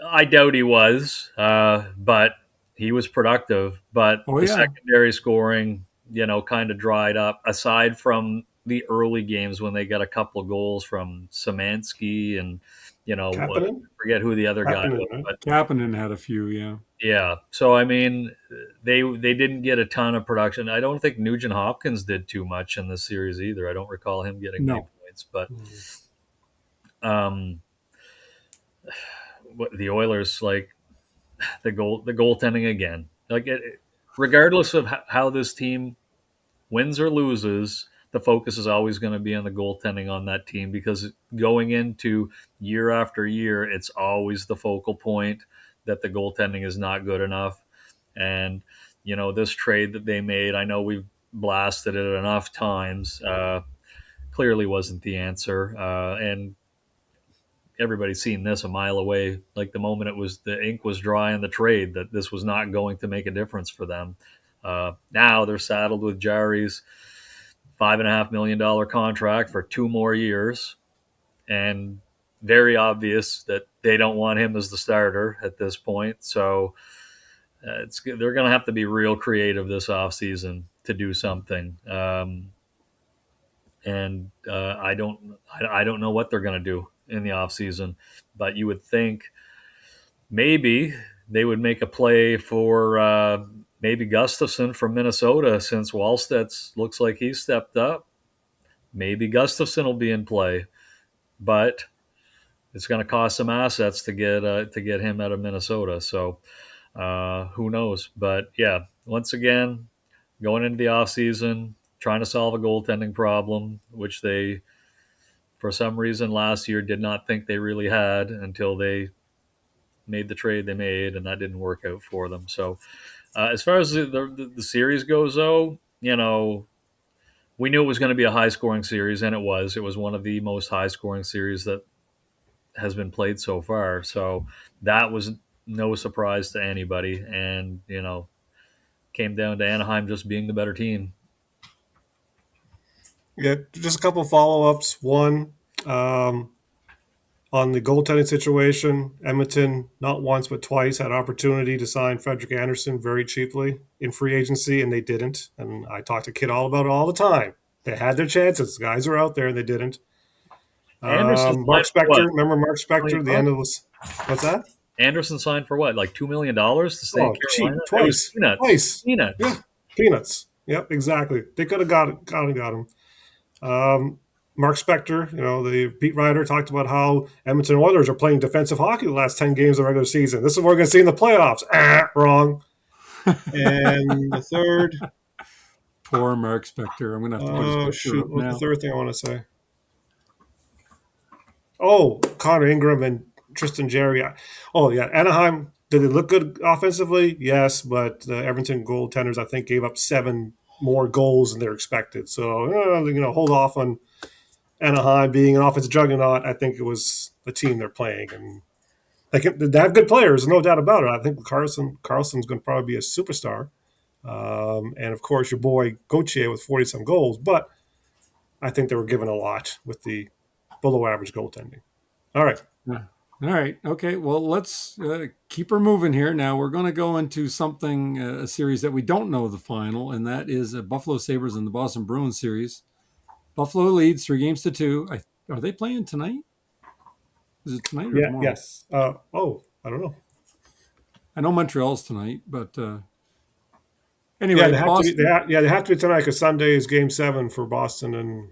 I doubt he was, but he was productive. But Oh the yeah, secondary scoring, kind of dried up. Aside from the early games when they got a couple of goals from Szymanski and Kapanen? forget who the other guy Kapanen, was, right? but Kapanen had a few. Yeah, yeah. So I mean, they didn't get a ton of production. I don't think Nugent Hopkins did too much in this series either. I don't recall him getting many no, points, but um, the Oilers, like the goaltending again, like regardless of how this team wins or loses, the focus is always going to be on the goaltending on that team because going into year after year, it's always the focal point that the goaltending is not good enough. And this trade that they made, I know we've blasted it enough times. Clearly wasn't the answer, and everybody's seen this a mile away. Like the moment the ink was dry in the trade, that this was not going to make a difference for them. Now they're saddled with Jarry's $5.5 million contract for 2 more years, and very obvious that they don't want him as the starter at this point. So they're going to have to be real creative this offseason to do something. And I don't know what they're going to do in the offseason, but you would think maybe they would make a play for maybe Gustafson from Minnesota since Wallstedt looks like he's stepped up. Maybe Gustafson will be in play, but it's going to cost some assets to get him out of Minnesota. So who knows? But yeah, once again, going into the offseason, trying to solve a goaltending problem, which they, for some reason, last year did not think they really had until they made the trade they made, and that didn't work out for them. So as far as the series goes, though, we knew it was going to be a high-scoring series, and it was. It was one of the most high-scoring series that has been played so far. So that was no surprise to anybody, and came down to Anaheim just being the better team. Yeah, just a couple follow-ups. One, on the goaltending situation, Edmonton not once but twice had opportunity to sign Frederik Andersen very cheaply in free agency, and they didn't. And I talk to Kid all about it all the time. They had their chances. The guys are out there, and they didn't. Anderson Mark signed for what? Spector, remember Mark Spector? The end of this. What's that? Anderson signed for what, like $2 million to stay in Oh, cheap. Carolina? It was Twice. peanuts. Twice. Peanuts. Yeah, peanuts. Yep, exactly. They could have got him. Mark Spector, the beat writer, talked about how Edmonton Oilers are playing defensive hockey the last 10 games of the regular season. This is what we're going to see in the playoffs. Wrong. And the third. poor Mark Spector. I'm going to have to put his picture up What's now. the third thing I want to say? Oh, Connor Ingram and Tristan Jarry. Oh, yeah. Anaheim, did they look good offensively? Yes, but the Edmonton goaltenders, I think, gave up 7 more goals than they're expected. So, hold off on Anaheim being an offensive juggernaut. I think it was the team they're playing, and they have good players, no doubt about it. I think Carlson's going to probably be a superstar, and of course your boy Gauthier with 40-some goals. But I think they were given a lot with the below average goaltending. All right. All right. Okay. Well, let's keep her moving here. Now we're going to go into something, a series that we don't know the final, and that is Buffalo Sabres and the Boston Bruins series. Buffalo leads 3-2. Are they playing tonight? Is it tonight or Yeah. tomorrow? Yes. I don't know. I know Montreal's tonight, but Yeah, anyway, they have to be. Boston. They have to be tonight because Sunday is Game 7 for Boston and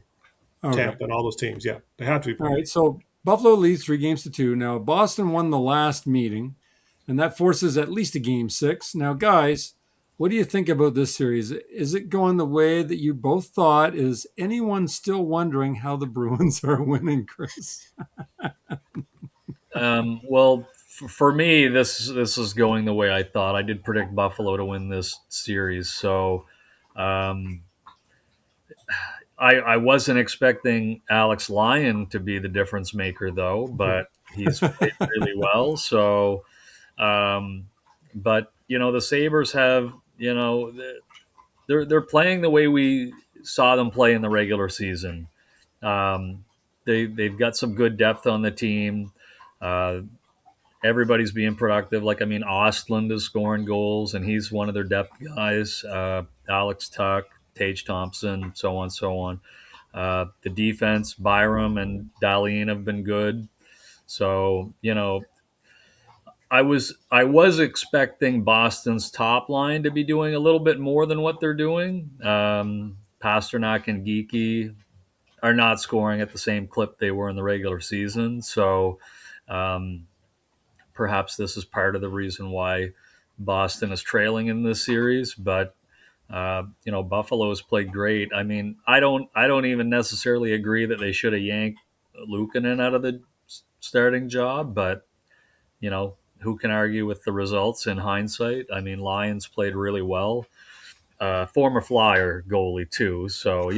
Okay. Tampa and all those teams. Yeah, they have to be All playing. right. So Buffalo leads 3-2. Now, Boston won the last meeting, and that forces at least a game 6. Now, guys, what do you think about this series? Is it going the way that you both thought? Is anyone still wondering how the Bruins are winning, Chris? Well, for me, this is going the way I thought. I did predict Buffalo to win this series, so um, I wasn't expecting Alex Lyon to be the difference maker, though, but he's played really well. So, um, but the Sabres have they're playing the way we saw them play in the regular season. Um, they've got some good depth on the team. Uh, Everybody's being productive. Like, I mean, Ostland is scoring goals, and he's one of their depth guys. Alex Tuck, Tage Thompson, so on, so on. The defense, Byram and Dahlin have been good. So, I was expecting Boston's top line to be doing a little bit more than what they're doing. Pasternak and Geeky are not scoring at the same clip they were in the regular season. So, um, perhaps this is part of the reason why Boston is trailing in this series. But Buffalo has played great. I mean, I don't even necessarily agree that they should have yanked Luukkonen out of the starting job, but who can argue with the results in hindsight? I mean, Lions played really well. Former Flyer goalie too, so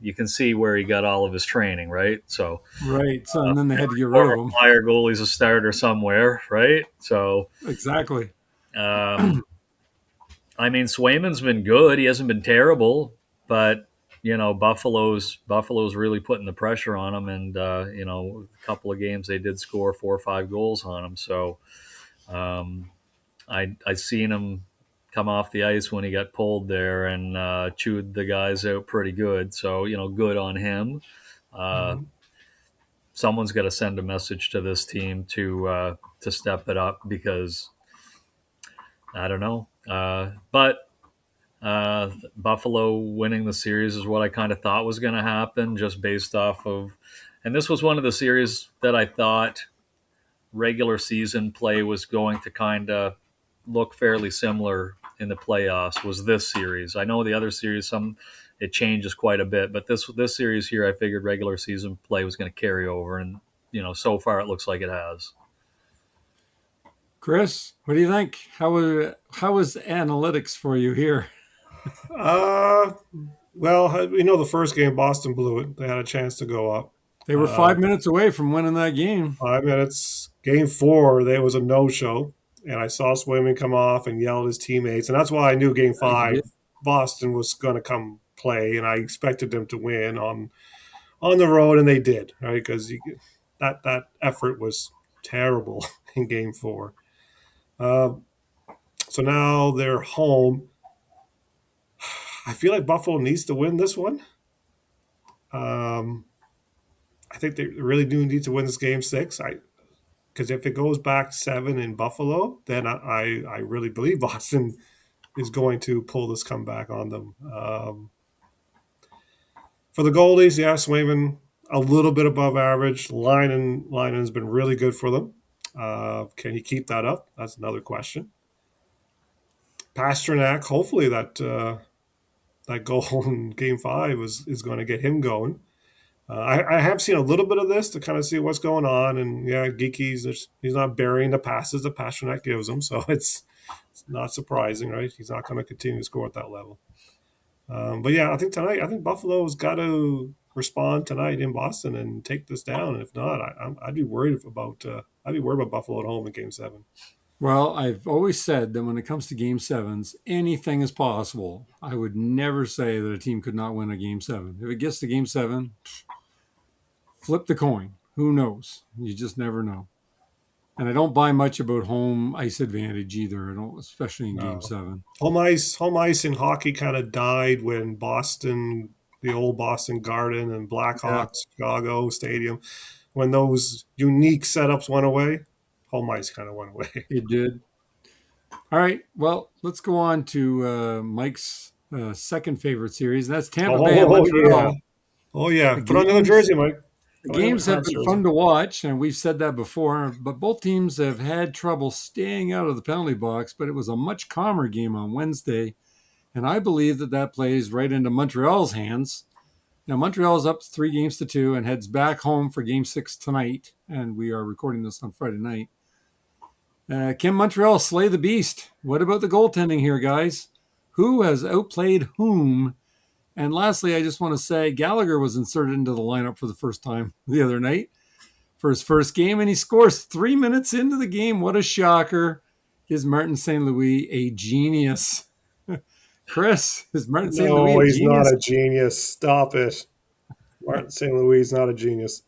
you can see where he got all of his training, right? So Right. So, and then they had to get rid of former him. Flyer goalie's a starter somewhere, right? So, Exactly. um, I mean, Swayman's been good. He hasn't been terrible, but Buffalo's really putting the pressure on him, and a couple of games they did score 4 or 5 goals on him. So I seen him come off the ice when he got pulled there and chewed the guys out pretty good. So good on him. Uh, Mhm. Someone's got to send a message to this team to step it up because I don't know, but. Buffalo winning the series is what I kind of thought was going to happen, just based off of, and this was one of the series that I thought regular season play was going to kind of look fairly similar in the playoffs. Was this series? I know the other series it changes quite a bit, but this series here, I figured regular season play was going to carry over, and so far it looks like it has. Chris, what do you think? How is analytics for you here? Uh, well, the first game Boston blew it. They had a chance to go up. They were Uh, 5 minutes away from winning that game. 5 minutes. Game 4, there was a no-show, and I saw Swayman come off and yell at his teammates, and that's why I knew Game He 5 did. Boston was going to come play, and I expected them to win on the road, and they did, right? Because that effort was terrible in Game 4. Uh, so now they're home. I feel like Buffalo needs to win this one. Um, I think they really do need to win this Game 6. Because if it goes back 7 in Buffalo, then I really believe Boston is going to pull this comeback on them. For the goalies, yeah, Swayman a little bit above average. Linen's been really good for them. Can he keep that up? That's another question. Pasternak, hopefully that goal in Game 5 is going to get him going. I have seen a little bit of this to kind of see what's going on, and yeah, he's not burying the passes that Pasternak gives him, so it's not surprising, right? He's not going to continue to score at that level. But yeah, I think Buffalo's got to respond tonight in Boston and take this down. And if not, I'd be worried about Buffalo at home in Game 7. Well, I've always said that when it comes to game sevens, anything is possible. I would never say that a team could not win a game 7. If it gets to game 7, flip the coin. Who knows? You just never know. And I don't buy much about home ice advantage either. I don't, especially in game No. 7. Home ice in hockey kind of died when the old Boston Garden and Yeah. Blackhawks Chicago Stadium, when those unique setups went away, home ice kind of went away. It did. All right. Well, let's go on to Mike's second favorite series. And that's Tampa Bay and Oh yeah, Montreal. oh yeah. The Put on another games, jersey, Mike. the Put on games another have Habs been jersey. fun to watch, and we've said that before. But both teams have had trouble staying out of the penalty box. But it was a much calmer game on Wednesday, and I believe that plays right into Montreal's hands. Now, Montreal's up 3-2 and heads back home for Game 6 tonight, and we are recording this on Friday night. Can Montreal slay the beast? What about the goaltending here, guys? Who has outplayed whom? And lastly, I just want to say Gallagher was inserted into the lineup for the first time the other night for his first game, and he scores 3 minutes into the game. What a shocker. Is Martin St. Louis a genius? Chris, is Martin St. Louis No, a he's genius? not a genius. Stop it. Martin St. Louis is not a genius.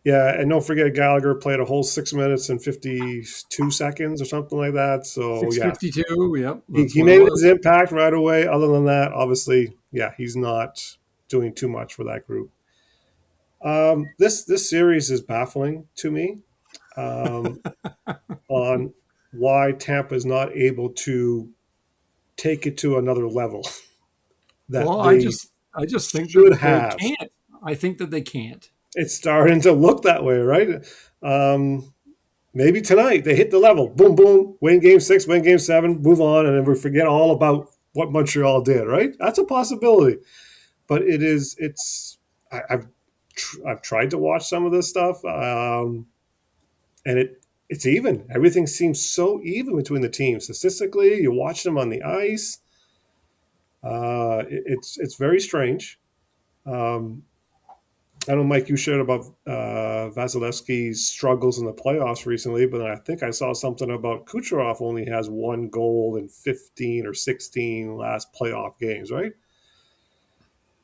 Yeah, and don't forget Gallagher played a whole 6 minutes and 52 seconds or something like that. So yeah, 652, yep. he made his impact right away. Other than that, obviously, yeah, he's not doing too much for that group. This series is baffling to me on why Tampa is not able to take it to another level. I just think should that have. they can't. I think that they can't. It's starting to look that way, right? Maybe tonight they hit the level, boom, boom, win Game 6, win Game 7, move on, and then we forget all about what Montreal did, right? That's a possibility, but I've tried to watch some of this stuff, and it's even. Everything seems so even between the teams. Statistically, you watch them on the ice. It's very strange. I know, Mike, you shared about Vasilevsky's struggles in the playoffs recently, but I think I saw something about Kucherov only has 1 goal in 15 or 16 last playoff games, right?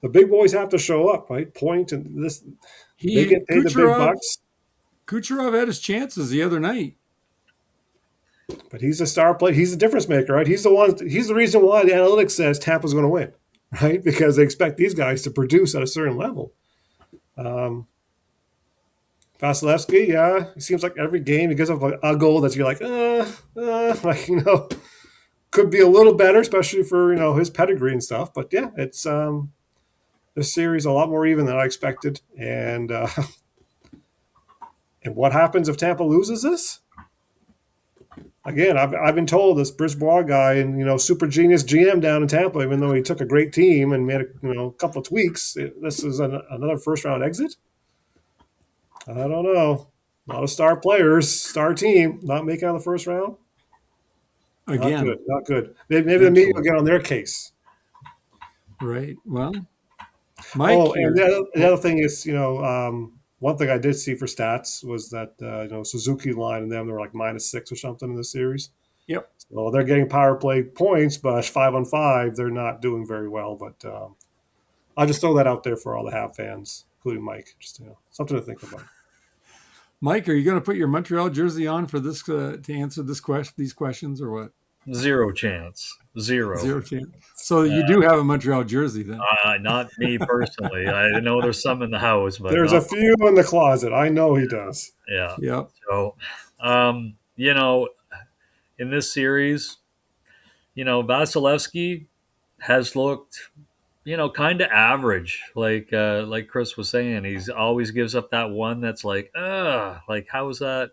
The big boys have to show up, right? Point and this. They get paid the big bucks. Kucherov had his chances the other night. But he's a star player. He's a difference maker, right? He's the reason why the analytics says Tampa's going to win, right? Because they expect these guys to produce at a certain level. Vasilevsky, yeah, it seems like every game he gives up a goal that you're like, could be a little better, especially for his pedigree and stuff. But yeah, it's this series a lot more even than I expected. And and what happens if Tampa loses this? Again, I've been told this Brisbois guy and super genius GM down in Tampa, even though he took a great team and made a couple of tweaks, this is another first round exit. I don't know. A lot of star players, star team, not making out of the first round. Again, not good. Maybe the media will get on their case. Right. Well, Mike. And the other thing is, one thing I did see for stats was that Suzuki line and them, they were like -6 or something in the series. Yep. So they're getting power play points, but 5-on-5, they're not doing very well. But I'll just throw that out there for all the Habs fans, including Mike. Just something to think about. Mike, are you going to put your Montreal jersey on for this to answer these questions or what? Zero chance. Zero chance. So you do have a Montreal jersey then? Not me personally. I know there's some in the house, but there's a few in the closet. I know he does. Yeah. Yep. So, in this series, Vasilevsky has looked, kind of average. Like Chris was saying, he's always gives up that one that's like how is that?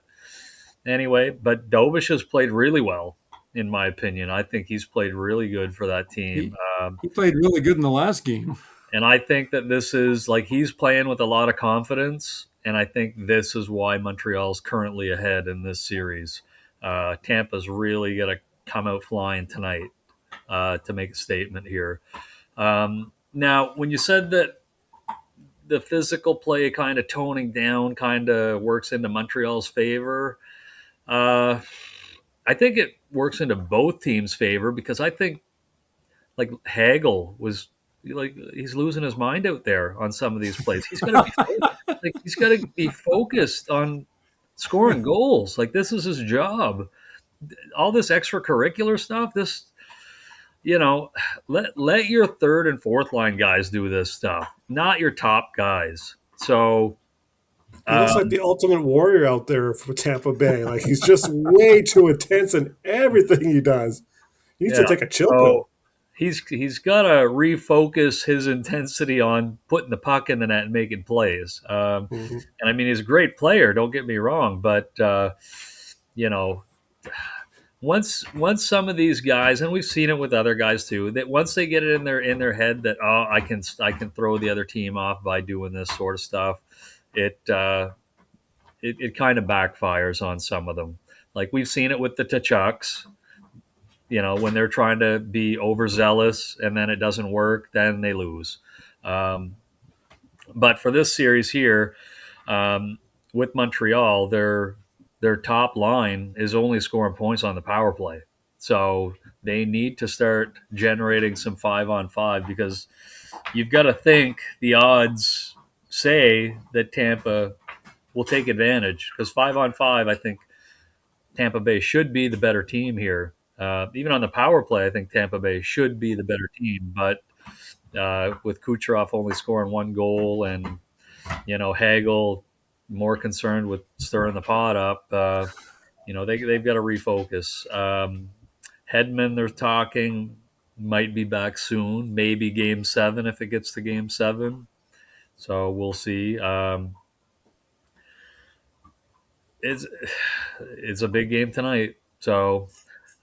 Anyway, but Dovish has played really well. In my opinion, I think he's played really good for that team. He played really good in the last game. And I think that this is he's playing with a lot of confidence. And I think this is why Montreal's currently ahead in this series. Tampa's really going to come out flying tonight to make a statement here. Now, when you said that the physical play kind of toning down kind of works into Montreal's favor, I think it works into both teams' favor because I think Hagel was he's losing his mind out there on some of these plays. He's got to be focused on scoring goals. This is his job. All this extracurricular stuff, let your third and fourth line guys do this stuff, not your top guys. So He looks like the ultimate warrior out there for Tampa Bay. Like he's just way too intense in everything he does. He needs Yeah. to take a chill So pill. he's got to refocus his intensity on putting the puck in the net and making plays. Mm-hmm. And I mean, he's a great player. Don't get me wrong, but you know, once some of these guys, and we've seen it with other guys too, that once they get it in their head that I can throw the other team off by doing this sort of stuff, it kind of backfires on some of them. Like we've seen it with the Tachucks. When they're trying to be overzealous and then it doesn't work, then they lose. But for this series here, with Montreal, their top line is only scoring points on the power play. So they need to start generating some 5-on-5 because you've got to think the odds say that Tampa will take advantage because 5-on-5, I think Tampa Bay should be the better team here. Even on the power play, I think Tampa Bay should be the better team. But with Kucherov only scoring one goal and, Hagel more concerned with stirring the pot up, they've got to refocus. Hedman, they're talking, might be back soon, maybe game 7 if it gets to game 7. So we'll see. It's a big game tonight. So,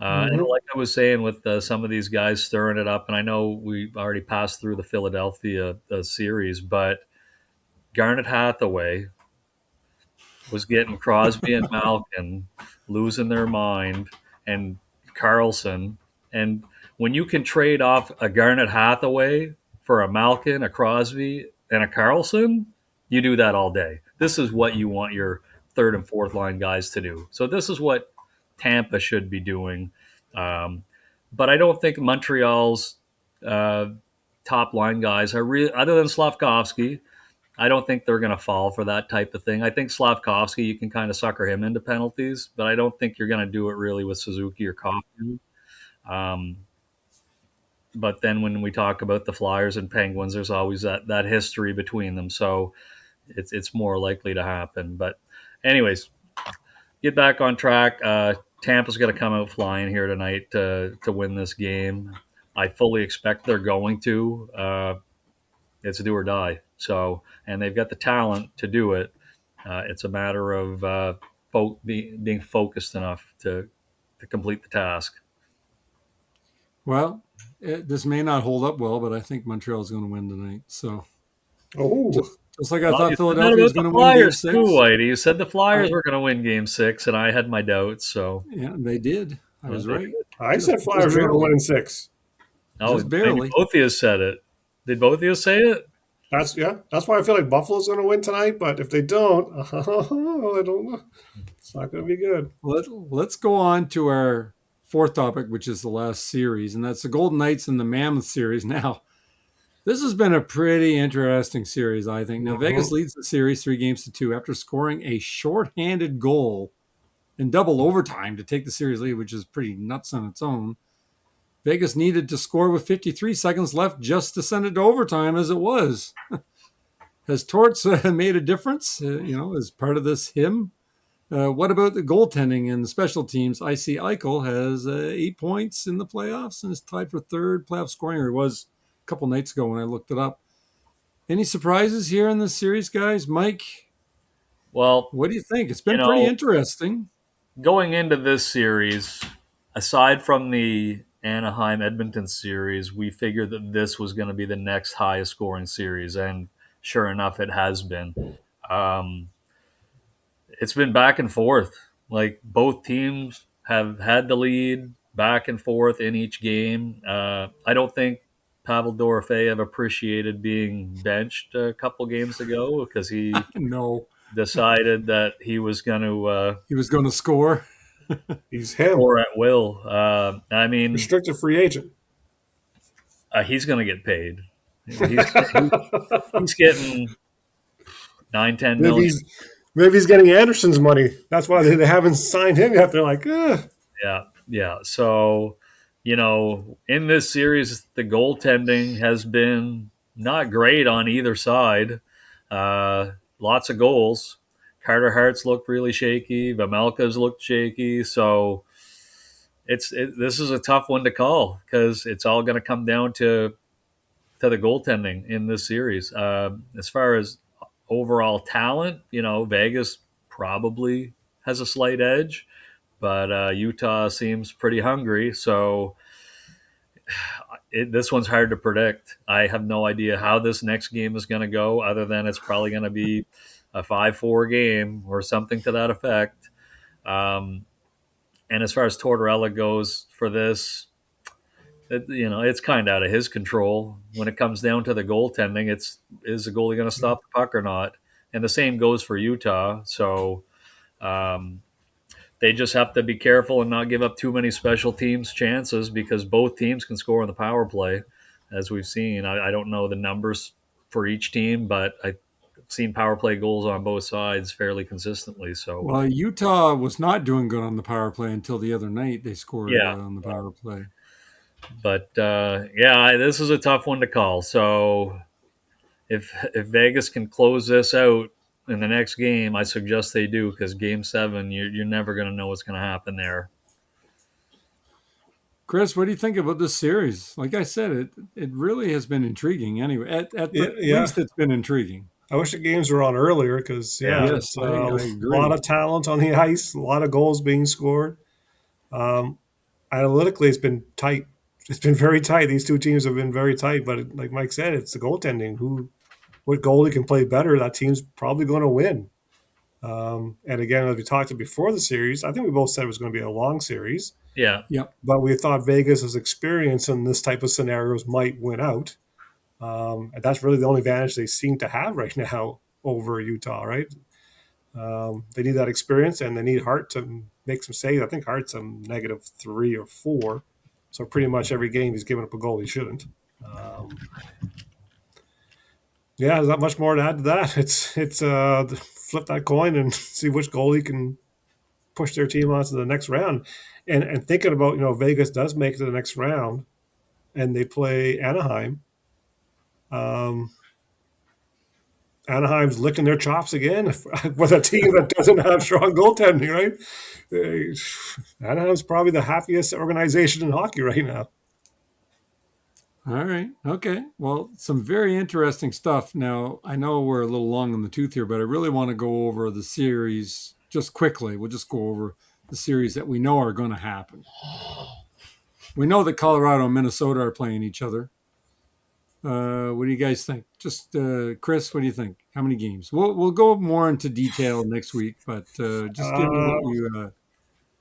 and like I was saying with some of these guys stirring it up, and I know we already passed through the Philadelphia series, but Garnet Hathaway was getting Crosby and Malkin losing their mind, and Carlson. And when you can trade off a Garnet Hathaway for a Malkin, a Crosby, and a Carlson, you do that all day. This is what you want your third and fourth line guys to do. So this is what Tampa should be doing. But I don't think Montreal's top line guys are really, other than Slavkovsky, I don't think they're going to fall for that type of thing. I think Slavkovsky, you can kind of sucker him into penalties, but I don't think you're going to do it really with Suzuki or Kaufman. But then when we talk about the Flyers and Penguins, there's always that history between them. So it's more likely to happen. But anyways, get back on track. Tampa's going to come out flying here tonight to win this game. I fully expect they're going to. It's a do or die. So, and they've got the talent to do it. It's a matter of being focused enough to complete the task. Well, this may not hold up well, but I think Montreal is going to win tonight. So, just like I thought Philadelphia was going to win Game 6. Too, Whitey. You said the Flyers were going to win Game 6, and I had my doubts. So yeah, they did. I was right. I said Flyers were going to win in 6. Oh, just barely. Both of you said it. Did both of you say it? That's why I feel like Buffalo's going to win tonight. But if they don't, I don't know. It's not going to be good. Let's go on to our fourth topic, which is the last series, and that's the Golden Knights and the Mammoth series. Now, this has been a pretty interesting series, I think. Now, Vegas leads the series 3-2 after scoring a shorthanded goal in double overtime to take the series lead, which is pretty nuts on its own. Vegas needed to score with 53 seconds left just to send it to overtime as it was. Has Torts made a difference, as part of this hymn? What about the goaltending and the special teams? I see Eichel has 8 points in the playoffs and is tied for third playoff scoring, or was a couple nights ago when I looked it up. Any surprises here in this series, guys? Mike? Well, what do you think? It's been pretty interesting. Going into this series, aside from the Anaheim Edmonton series, we figured that this was going to be the next highest scoring series, and sure enough, it has been. It's been back and forth. Like both teams have had the lead back and forth in each game. I don't think Pavel Dorofeyev appreciated being benched a couple games ago because he decided that he was going to score. He's him. Score at will. I mean, restricted free agent. He's going to get paid. He's getting 9-10 million. Maybe he's getting Anderson's money. That's why they haven't signed him yet. They're like, Yeah. So, in this series, the goaltending has been not great on either side. Lots of goals. Carter Hart's looked really shaky. Vamelka's looked shaky. So this is a tough one to call because it's all going to come down to the goaltending in this series. As far as overall talent, Vegas probably has a slight edge, but Utah seems pretty hungry. So this one's hard to predict. I have no idea how this next game is going to go, other than it's probably going to be a 5-4 game or something to that effect. And as far as Tortorella goes for this, it's kind of out of his control. When it comes down to the goaltending, is the goalie going to stop the puck or not? And the same goes for Utah. So they just have to be careful and not give up too many special teams chances because both teams can score on the power play, as we've seen. I don't know the numbers for each team, but I've seen power play goals on both sides fairly consistly. So, well, Utah was not doing good on the power play until the other night. They scored yeah. on the power play. But this is a tough one to call. So if Vegas can close this out in the next game, I suggest they do because Game 7, you're never going to know what's going to happen there. Chris, what do you think about this series? Like I said, it really has been intriguing. Anyway, at least it's been intriguing. I wish the games were on earlier because, yes, a agree. lot of talent on the ice, a lot of goals being scored. Analytically, it's been tight. It's been very tight. These two teams have been very tight, but like Mike said, it's the goaltending. What goalie can play better, that team's probably going to win. And again, as we talked before the series, I think we both said it was going to be a long series. Yeah. But we thought Vegas' experience in this type of scenarios might win out. And that's really the only advantage they seem to have right now over Utah, right? They need that experience and they need Hart to make some saves. I think Hart's a -3 or 4. So pretty much every game he's given up a goal he shouldn't. There's not much more to add to that. It's flip that coin and see which goalie can push their team on to the next round. And thinking about, Vegas does make it to the next round and they play Anaheim. Anaheim's licking their chops again with a team that doesn't have strong goaltending, right? Anaheim's probably the happiest organization in hockey right now. All right. Okay. Well, some very interesting stuff. Now, I know we're a little long in the tooth here, but I really want to go over the series just quickly. We'll just go over the series that we know are going to happen. We know that Colorado and Minnesota are playing each other. What do you guys think? Just Chris, what do you think? How many games? We'll go more into detail next week, but just give me what you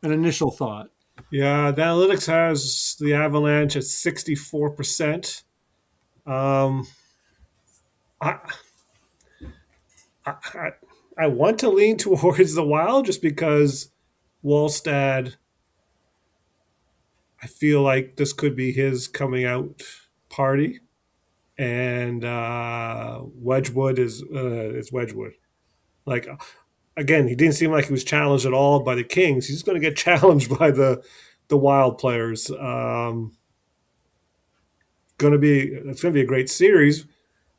an initial thought. Yeah, the analytics has the Avalanche at 64%. I want to lean towards the Wild just because Wallstad, I feel like this could be his coming out party. And Wedgwood is Wedgwood. Like, again, he didn't seem like he was challenged at all by the Kings. He's going to get challenged by the Wild players. It's going to be a great series,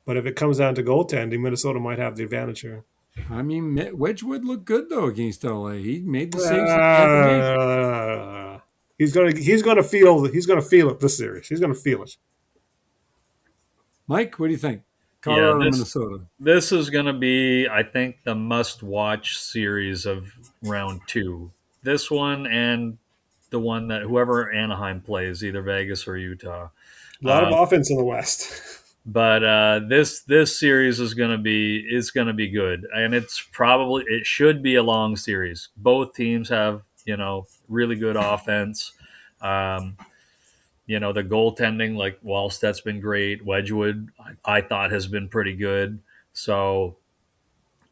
but if it comes down to goaltending, Minnesota might have the advantage here. I mean, Wedgwood looked good though against LA. He made the saves. He's gonna feel it this series. He's gonna feel it. Mike, what do you think? Colorado, Minnesota. This is going to be, I think, the must-watch series of round 2. This one and the one that whoever Anaheim plays, either Vegas or Utah. A lot of offense in the West. But this series is going to be good, and it should be a long series. Both teams have really good offense. The goaltending, like Wallstedt's been great. Wedgwood, I thought, has been pretty good. So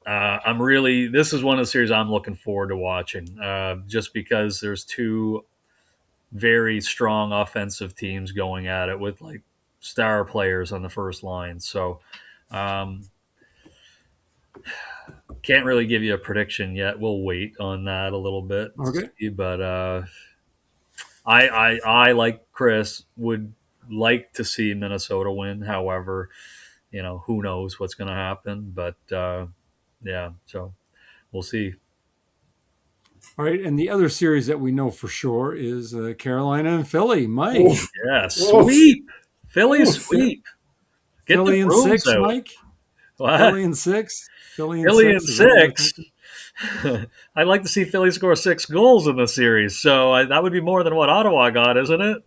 this is one of the series I'm looking forward to watching, just because there's two very strong offensive teams going at it with like star players on the first line. So can't really give you a prediction yet. We'll wait on that a little bit. Okay. But I like Chris would like to see Minnesota win. However, who knows what's going to happen? But so we'll see. All right, and the other series that we know for sure is Carolina and Philly. Mike, Oof. Yeah, sweep. Philly Oof. sweep. Get Philly the in brooms 6, out. Mike. What? Philly in 6. Philly in Philly in 6. Is that what we're 6. thinking? I'd like to see Philly score 6 goals in the series, so that would be more than what Ottawa got, isn't it?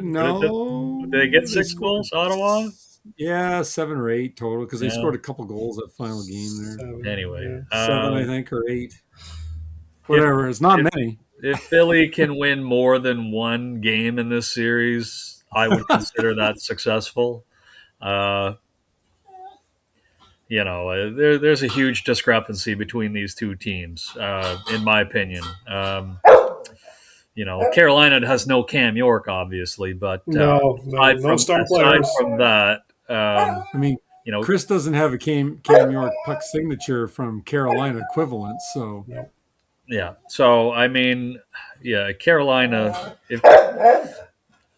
No. Did they get They 6 scored, goals, Ottawa? yeah, 7 or 8 total because they Yeah. scored a couple goals that final game there. 7, Anyway, yeah. 7, I think, or 8. Whatever. It's not many. if Philly can win more than one game in this series, I would consider that successful. There's a huge discrepancy between these two teams, in my opinion. Carolina has no Cam York, obviously, but No star players. from that, I mean, Chris doesn't have a Cam York puck signature from Carolina equivalent, so yeah. So I mean, Carolina.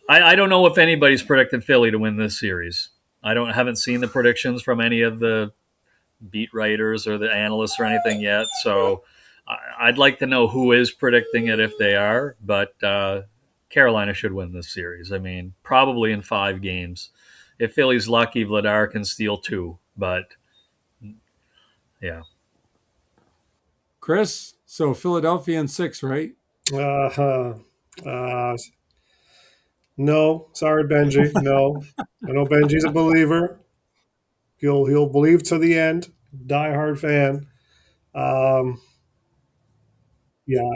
I don't know if anybody's predicted Philly to win this series. Haven't seen the predictions from any of the beat writers or the analysts or anything yet. So I'd like to know who is predicting it if they are. But Carolina should win this series. I mean, probably in 5 games. If Philly's lucky, Vladar can steal 2. But yeah. Chris, so Philadelphia in 6, right? No, sorry, Benji. No, I know Benji's a believer. He'll believe to the end. Diehard fan. Yeah,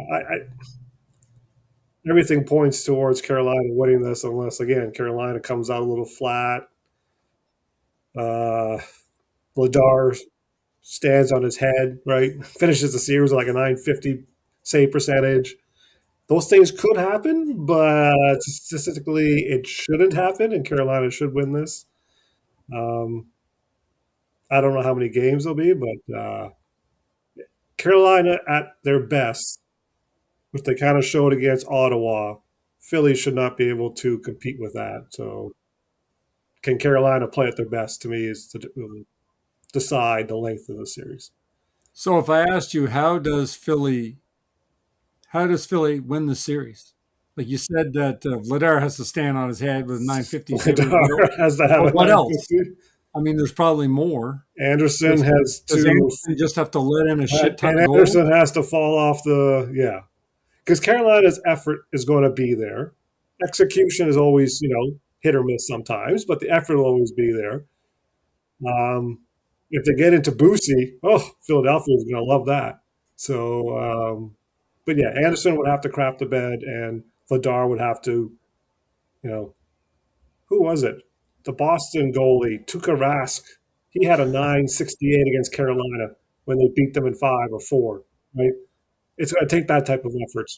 everything points towards Carolina winning this, unless again Carolina comes out a little flat. Vladar stands on his head, right? Finishes the series with like a 950 save percentage. Those things could happen, but statistically, it shouldn't happen, and Carolina should win this. I don't know how many games there'll be, but Carolina at their best, which they kind of showed against Ottawa, Philly should not be able to compete with that. So, can Carolina play at their best? To me, is to decide the length of the series. So if I asked you, how does Philly win the series? Like you said that Vladar has to stand on his head with 950. Vladar has to have what else? I mean, there's probably more. Anderson has to. Does Anderson just have to let in a shit ton of goals? Anderson has to fall off because Carolina's effort is going to be there. Execution is always, hit or miss sometimes, but the effort will always be there. If they get into Boosie, Philadelphia is going to love that. So, but yeah, Anderson would have to crap the bed, and Vladar would have to, who was it? The Boston goalie, Tuukka Rask. He had a 968 against Carolina when they beat them in 5 or 4, right? It's going to take that type of effort,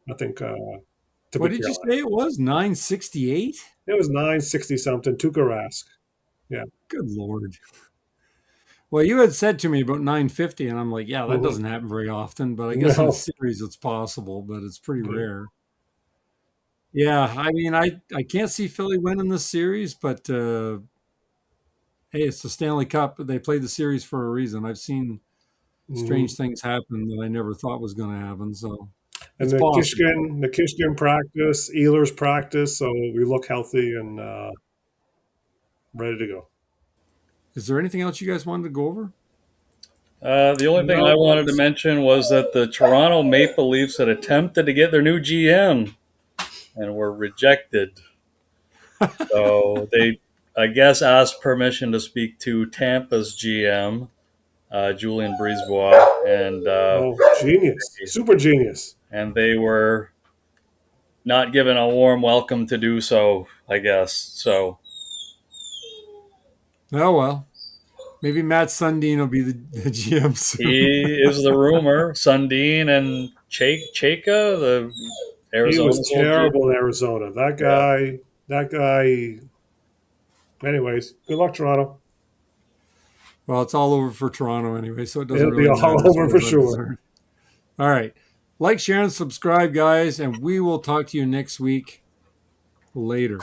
I think. What did you say it was? 968? It was 960 something. Tuukka Rask. Yeah. Good Lord. Well, you had said to me about 950, and I'm like, yeah, that doesn't happen very often. But I guess in a series it's possible, but it's pretty rare. Yeah, I mean, I can't see Philly winning this series, but hey, it's the Stanley Cup. They played the series for a reason. I've seen strange things happen that I never thought was going to happen. So, and Nikishkin practice, Ehlers practice, so we look healthy and ready to go. Is there anything else you guys wanted to go over? The only thing I wanted to mention was that the Toronto Maple Leafs had attempted to get their new GM and were rejected. So they, I guess, asked permission to speak to Tampa's GM, Julien Brisebois, and genius, super genius. And they were not given a warm welcome to do so, I guess. So. Oh, well. Maybe Matt Sundin will be the GM soon. He is the rumor. Sundin and Cheka, the Arizona. He was terrible in Arizona. That guy. Anyways, good luck, Toronto. Well, it's all over for Toronto anyway, so it doesn't really matter. It'll be all over for sure. All right. Like, share, and subscribe, guys, and we will talk to you next week. Later.